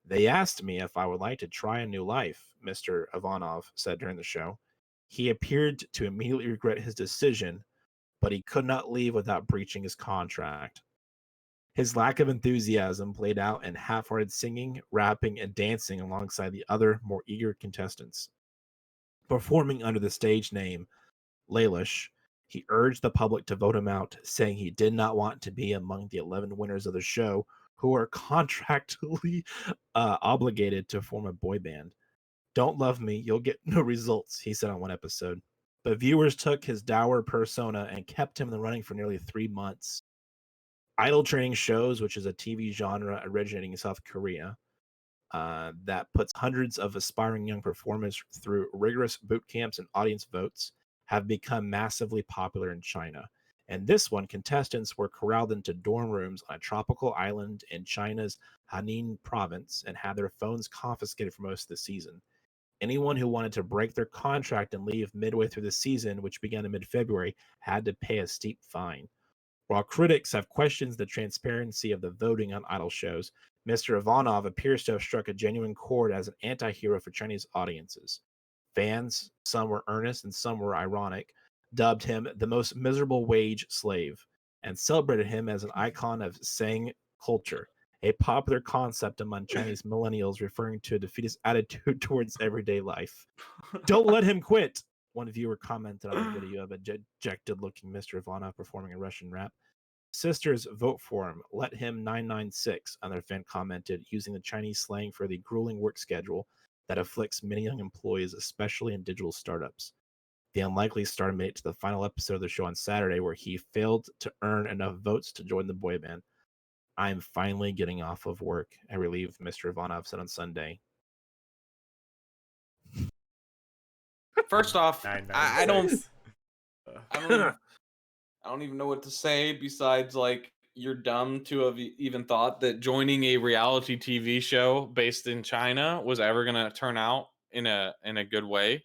They asked me if I would like to try a new life, Mr. Ivanov said during the show. He appeared to immediately regret his decision, but he could not leave without breaching his contract. His lack of enthusiasm played out in half-hearted singing, rapping, and dancing alongside the other, more eager contestants. Performing under the stage name Lalish, he urged the public to vote him out, saying he did not want to be among the 11 winners of the show who are contractually obligated to form a boy band. Don't love me, you'll get no results, he said on one episode. But viewers took his dour persona and kept him in the running for nearly 3 months. Idol training shows, which is a TV genre originating in South Korea, that puts hundreds of aspiring young performers through rigorous boot camps and audience votes, have become massively popular in China. And this one, contestants were corralled into dorm rooms on a tropical island in China's Henan province and had their phones confiscated for most of the season. Anyone who wanted to break their contract and leave midway through the season, which began in mid-February, had to pay a steep fine. While critics have questioned the transparency of the voting on idol shows, Mr. Ivanov appears to have struck a genuine chord as an anti-hero for Chinese audiences. Fans, some were earnest and some were ironic, dubbed him the most miserable wage slave and celebrated him as an icon of Sang culture, a popular concept among Chinese millennials referring to a defeatist attitude towards everyday life. Don't let him quit, one viewer commented on the video of a dejected-looking Mr. Ivanov performing a Russian rap. Sisters, vote for him. Let him 996, another fan commented, using the Chinese slang for the grueling work schedule that afflicts many young employees, especially in digital startups. The unlikely star made it to the final episode of the show on Saturday, where he failed to earn enough votes to join the boy band. I'm finally getting off of work, a relieved Mr. Ivanov said on Sunday. First off, I don't 996. I don't even I don't even know what to say besides like you're dumb to have even thought that joining a reality TV show based in China was ever going to turn out in a good way.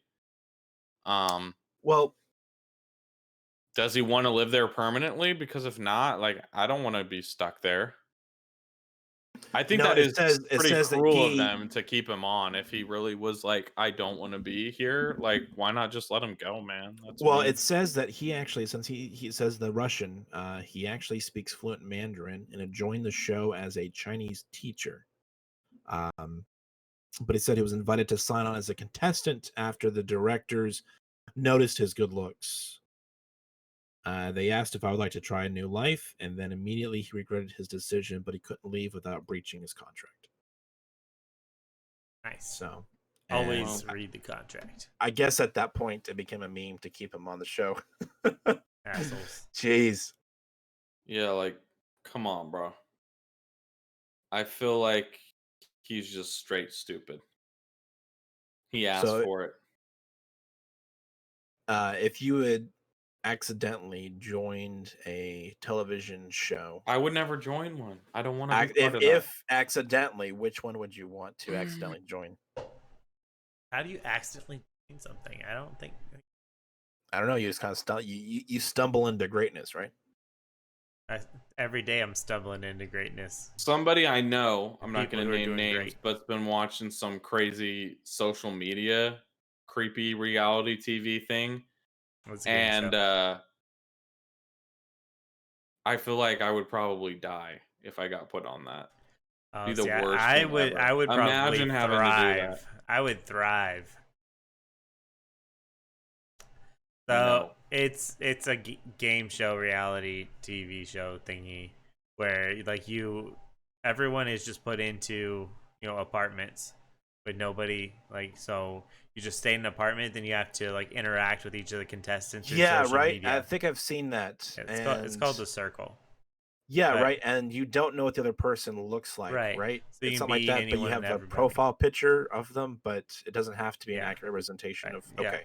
Well, Does he want to live there permanently? Because if not, like I don't want to be stuck there. I think no, that is it pretty says that cruel of he them to keep him on. If he really was like, I don't want to be here, like why not just let him go, man? That's well, mean. it says that he actually, since he says the Russian, he actually speaks fluent Mandarin and had joined the show as a Chinese teacher. But he said he was invited to sign on as a contestant after the directors noticed his good looks. They asked if I would like to try a new life, and then immediately he regretted his decision, but he couldn't leave without breaching his contract. Nice. So, Always and read the contract. I guess at that point it became a meme to keep him on the show. Assholes. Jeez. Yeah, like come on, bro. I feel like he's just straight stupid. He asked So, for it. if you had accidentally joined a television show, I would never join one. I don't want to be part of that. if accidentally, which one would you want to accidentally join? How do you accidentally change something? I don't think. I don't know. You just kind of you stumble into greatness, right? every day I'm stumbling into greatness. Somebody I know, I'm not People going who to are name doing names, great. but's been watching some crazy social media, creepy reality TV thing, It's a game and show. I feel like I would probably die if I got put on that. Be the See, worst thing I ever. would probably Imagine having to do that. thrive. I would thrive. So No. it's a game show, reality TV show thingy, where like everyone is just put into apartments with nobody. Like, so you just stay in an apartment, then you have to like interact with each of the contestants through Yeah, social right. I media. think I've seen that, Yeah, it's and called The Circle. yeah, But right. And you don't know what the other person looks like, right, right? so you It's can something like beat that, but you anyone and have a everybody. profile picture of them, but it doesn't have to be an Yeah, accurate representation right. of. Yeah. Okay,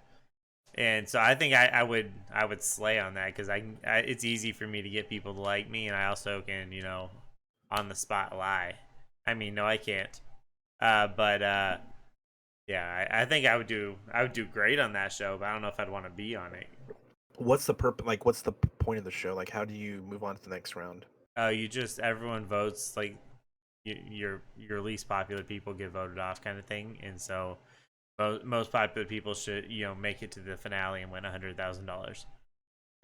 And so I think I would slay on that because it's easy for me to get people to like me, and I also can on the spot lie. I mean, no, I can't. But yeah, I think I would do great on that show, but I don't know if I'd want to be on it. what's the Like, what's the point of the show? Like, how do you move on to the next round? You just everyone votes like your least popular people get voted off kind of thing, and so most popular people should make it to the finale and win $100,000.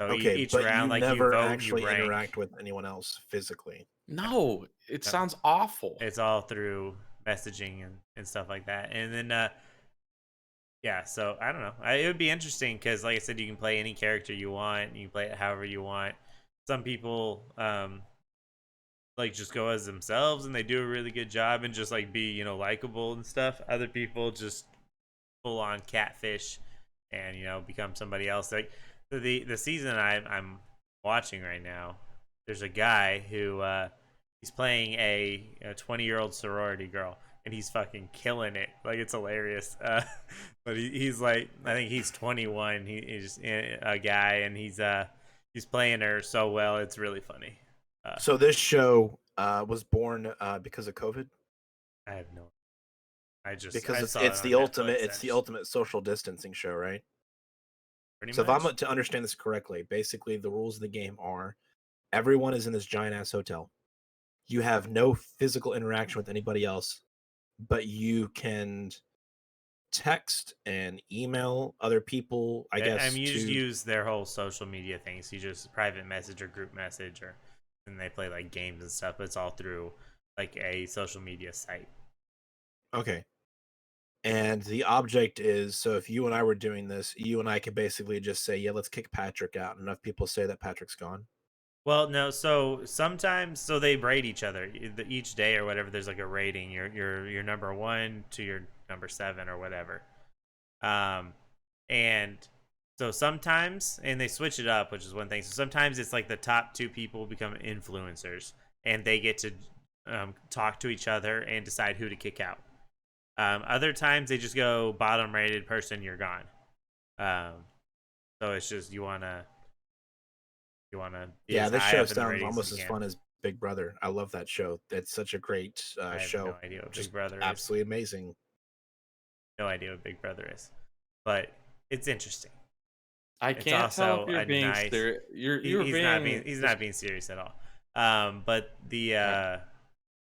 So Okay, each but round, you like you never vote, you actually rank. interact with anyone else physically. No, it No, sounds awful. it's all through messaging and stuff like that. And then yeah, so I don't know. It would be interesting because, like I said, you can play any character you want. You can play it however you want. Some people like just go as themselves and they do a really good job and just like be likable and stuff. Other people just full on catfish and become somebody else. Like the season I'm watching right now, there's a guy who he's playing a 20-year-old sorority girl, and he's fucking killing it. Like, it's hilarious. But he's like, I think he's 21. He's a guy, and he's playing her so well. It's really funny. So this show was born because of COVID, I have no. because I it's saw it it's on the ultimate Netflix. it's the ultimate social distancing show, right? Pretty So if I'm much. to understand this correctly, basically the rules of the game are everyone is in this giant ass hotel. You have no physical interaction with anybody else, but you can text and email other people, I I guess, mean, you just to use their whole social media things. You just private message or group message, and they play like games and stuff. But it's all through like a social media site. okay. And the object is, so if you and I were doing this, you and I could basically just say, yeah, let's kick Patrick out. And enough people say that Patrick's gone. Well, no. So sometimes, so they rate each other each day or whatever. There's like a rating. Your number 1 to your number 7 or whatever. And so sometimes, and they switch it up, which is one thing. So sometimes it's like the top 2 people become influencers, and they get to talk to each other and decide who to kick out. Other times they just go bottom rated person, you're gone. So it's just you wanna be Yeah, as this high show up in the sounds ratings as almost you as can. fun as Big Brother. I love that show. It's such a great I have no show. idea what Just Big Brother is. absolutely amazing. No idea what Big Brother is, but it's interesting. I It's can't tell if also you're a being nice. serious. You're He's not being being he's just not being serious at all. But the I,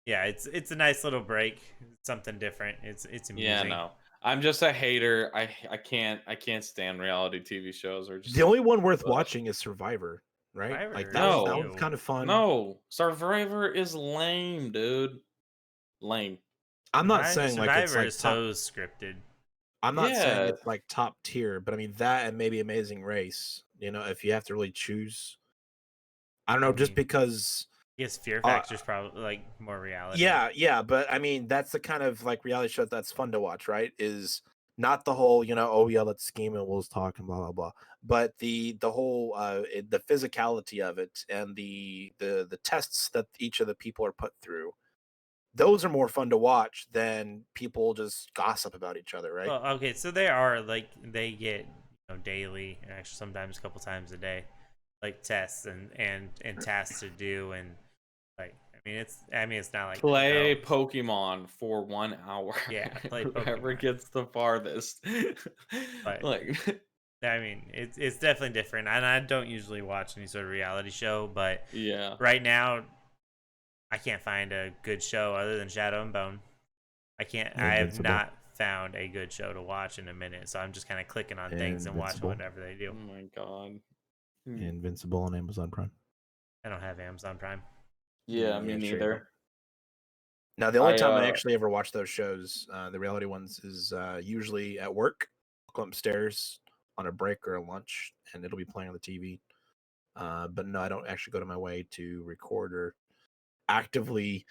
yeah, it's a nice little break. It's something different. It's yeah, amusing. no. I'm just a hater. I can't stand reality TV shows or The just only one worth ugh. watching is Survivor, right? Like Survivor is that No. one's new. kind of fun. No. Survivor is lame, dude. Lame. I'm not saying like it's Survivor like is top. so scripted. I'm not saying Yeah. it's like top tier, but I mean that and maybe Amazing Race. You know, if you have to really choose, I don't I know, just mean, because. I guess Fear Uh, Factor's probably like more reality. yeah, but I mean that's the kind of like reality show that's fun to watch, right? Is not the whole, oh yeah, let's scheme and we'll just talk and blah blah blah, but the whole the physicality of it and the tests that each of the people are put through. Those are more fun to watch than people just gossip about each other, right? Well, okay, so they are like they get daily, and actually sometimes a couple times a day, like tests and tasks to do, and like it's not like Play Pokemon for 1 hour. yeah, play Whoever Pokemon, gets the farthest. but Like I mean, it's definitely different, and I don't usually watch any sort of reality show, but Yeah. right now I can't find a good show other than Shadow and Bone. I have Invincible. not found a good show to watch in a minute, so I'm just kind of clicking on things and watching Invincible. whatever they do. Oh my god. Invincible on Amazon Prime. I don't have Amazon Prime. Yeah, me Yeah, sure you neither. don't. Now, the only I time I actually ever watch those shows, the reality ones, is usually at work. I'll go upstairs on a break or a lunch, and it'll be playing on the TV. But no, I don't actually go to my way to record or actively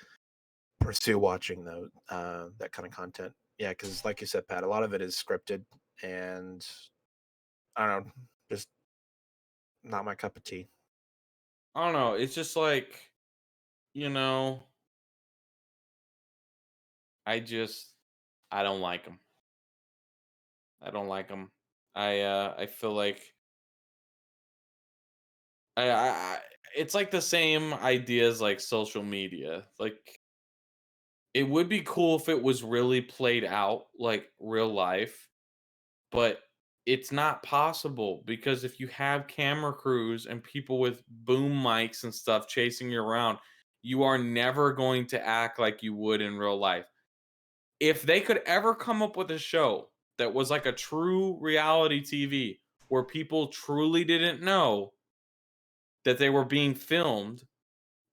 pursue watching that kind of content. Yeah, because like you said, Pat, a lot of it is scripted, and I don't know, just not my cup of tea. I don't know. It's just like, you know, I just I don't like them. I don't like them. I feel like I it's like the same ideas like social media. Like it would be cool if it was really played out like real life, but it's not possible because if you have camera crews and people with boom mics and stuff chasing you around, you are never going to act like you would in real life. If they could ever come up with a show that was like a true reality TV where people truly didn't know that they were being filmed,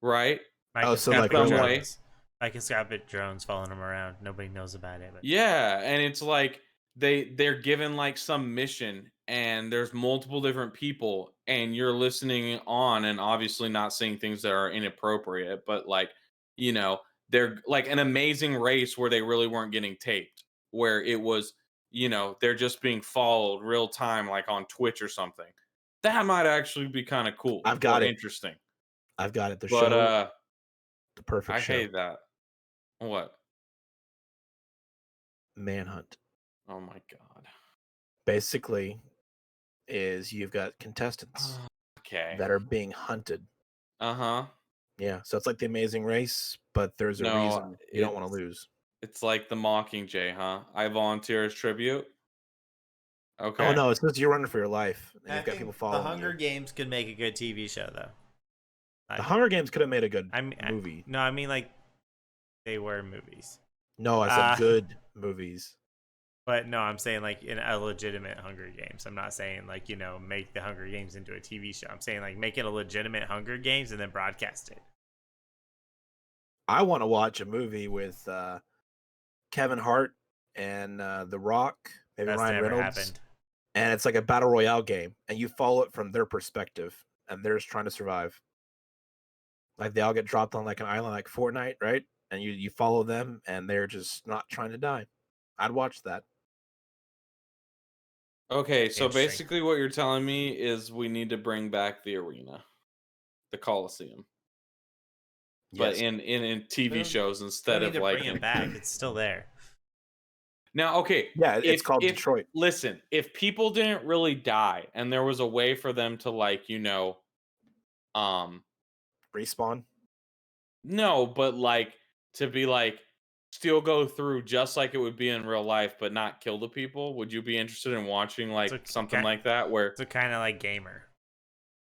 right? Oh, so like Microscopic real Some life. way. drones. Microscopic drones following them around. Nobody knows about it, but Yeah, and it's like they're given like some mission and there's multiple different people and you're listening on and obviously not seeing things that are inappropriate, but like, you know, they're like an amazing race where they really weren't getting taped, where it was, they're just being followed real time like on Twitch or something. That might actually be kind of cool I've or got it. interesting. I've got it. The But show, the I perfect show, hate that. What? Manhunt. Oh my god. Basically, is you've got contestants Okay. that are being hunted. Uh-huh. Yeah, so it's like the Amazing Race, but there's a No, reason you don't want to lose. it's like the Mockingjay, huh? I volunteer as tribute. Oh Okay. no, it's just you're running for your life, and I you've got people think the following Hunger you. Games could make a good TV show, though. The Hunger Games could have made a good I mean, movie. no, I mean like they were movies. No, I said good movies. But no, I'm saying like in a legitimate Hunger Games. I'm not saying like make the Hunger Games into a TV show. I'm saying like make it a legitimate Hunger Games and then broadcast it. I want to watch a movie with Kevin Hart and The Rock, maybe That's Ryan never Reynolds, happened. and it's like a battle royale game, and you follow it from their perspective, and they're just trying to survive. Like they all get dropped on like an island, like Fortnite, right? And you follow them, and they're just not trying to die. I'd watch that. Okay, so Interesting. basically what you're telling me is we need to bring back the arena, the Coliseum. But Yes. in TV shows Don't instead need of to like bring it back. It's still there. Now, okay, Yeah, it's called if Detroit. listen, if people didn't really die and there was a way for them to like, um Respawn. no, but like to be like still go through just like it would be in real life, but not kill the people. Would you be interested in watching like So something like that? Where it's a kind of like gamer.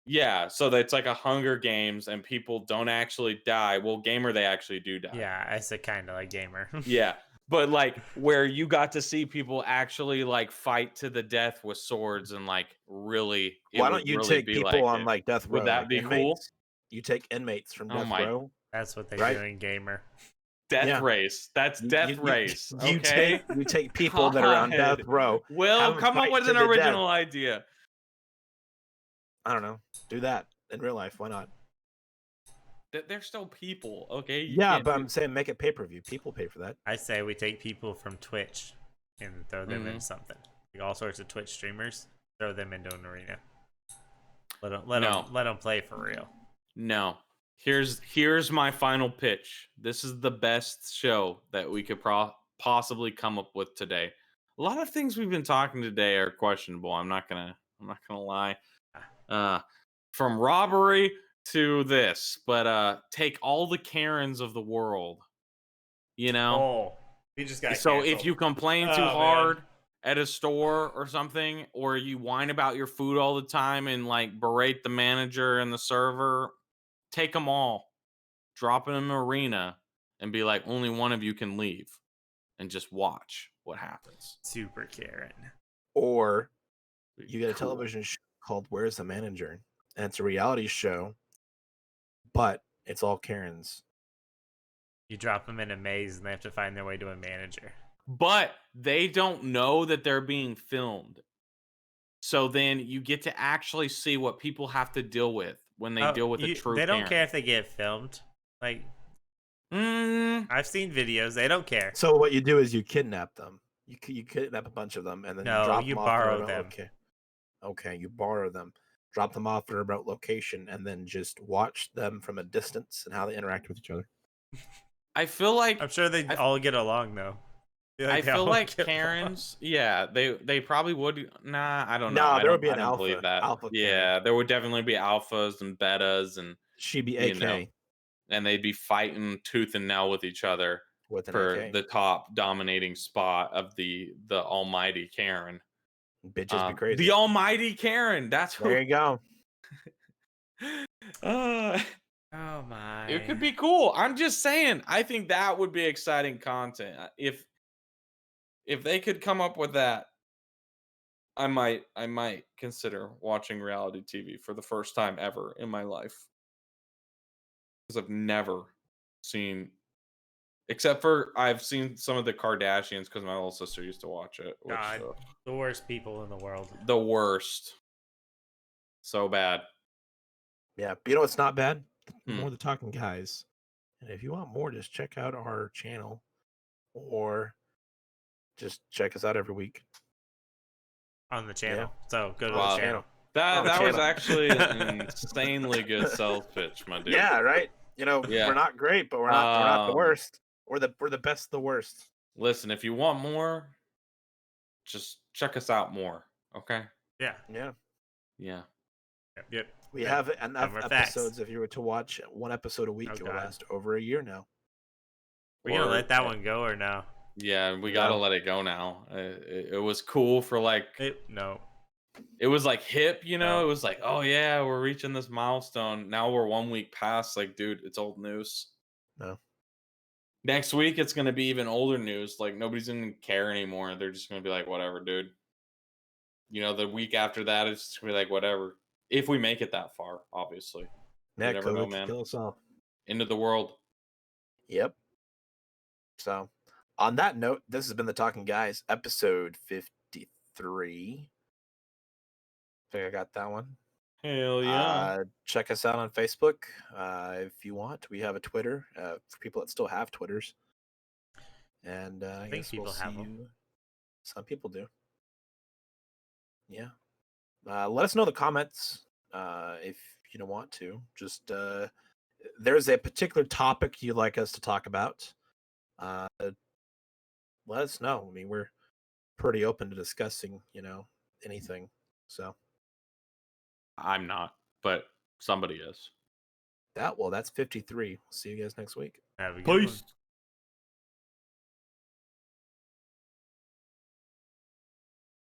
yeah, so that's like a Hunger Games and people don't actually die. Well, gamer they actually do die. Yeah, I said kind of like gamer. Yeah, but like where you got to see people actually like fight to the death with swords and like really, it Why would don't you really take be people like on it. like death Would row, that like be cool? inmates? You take inmates from Oh death my row, That's what they right? do in gamer. Death Yeah. race. That's death race. You Okay. take people that are on death God. row, Will, have them come up fight with to an the death. original idea. I don't know. Do that in real life. Why not? They're still people, okay? You Yeah, can't but do. I'm saying make it pay per view. People pay for that. I say we take people from Twitch and throw them Mhm. into something. Like all sorts of Twitch streamers, throw them into an arena. Let No. them play for real. No. Here's my final pitch. This is the best show that we could possibly come up with today. A lot of things we've been talking today are questionable. I'm not gonna lie. From robbery to this, but take all the Karens of the world. Oh, he just got So canceled. if you complain too Oh, hard, man. at a store or something, or you whine about your food all the time and like berate the manager and the server, take them all, drop it in an arena, and be like, only one of you can leave, and just watch what happens. Super Karen. Or you get a Cool. television show called Where's the Manager? And it's a reality show, but it's all Karens. You drop them in a maze and they have to find their way to a manager. But they don't know that they're being filmed. So then you get to actually see what people have to deal with when they deal with a true They don't Karen. care if they get filmed. Like, Mm, I've seen videos. They don't care. So what you do is you kidnap them. You kidnap a bunch of them and then you No, drop you them off borrow to a remote them. Okay, you borrow them, drop them off at a remote location, and then just watch them from a distance and how they interact with each other. I feel like I'm sure they all get along though. I they feel all like get along. Karens, yeah, they probably would. Nah, I don't know. No, I there would don't be I an don't believe that. alpha Yeah, Karen. there would definitely be alphas and betas, and She'd be you know, AK and they'd be fighting tooth and nail with each other with an for AK. the top dominating spot of the almighty Karen. Bitches be crazy. The almighty Karen. That's There you go. Oh my! It could be cool. I'm just saying. I think that would be exciting content. If they could come up with that, I might consider watching reality TV for the first time ever in my life, because I've never seen, except for I've seen some of the Kardashians because my little sister used to watch it. Which God, the worst people in the world. the worst, so bad. Yeah, but you know what's not bad? Hmm. More the Talking Guys. And if you want more, just check out our channel or just check us out every week. On the channel. Yeah. So go to Wow. the channel. That the was channel. actually an insanely good sales pitch, my dude. Yeah, right. You know, Yeah. we're not great, but we're not the worst. We're the best of the worst. Listen, if you want more, just check us out more. Okay. Yeah. Yeah. Yeah. Yep. We have enough more episodes. facts. If you were to watch one episode a week, Oh, it will God. last over a year now. We're gonna let that one go or no? Yeah, we gotta let it go now. It was cool for like No. It was like hip, you know. No. It was like, oh yeah, we're reaching this milestone. Now we're 1 week past. Like, dude, it's old news. No. Next week it's gonna be even older news. Like nobody's gonna care anymore. They're just gonna be like, whatever, dude. You know, the week after that, it's just gonna be like, whatever. If we make it that far, obviously. Yeah, You never COVID know, could man. kill us all. End of the world. Yep. So, on that note, this has been the Talking Guys, episode 53. I think I got that one. Hell yeah. Check us out on Facebook if you want. We have a Twitter for people that still have Twitters. And I think guess people we'll have see them. you. Some people do. Yeah. Let us know in the comments if you don't want to. Just there's a particular topic you'd like us to talk about. Let us know. I mean, we're pretty open to discussing, anything. So I'm not, but somebody is. that's 53. We'll see you guys next week. Have a good one. Peace.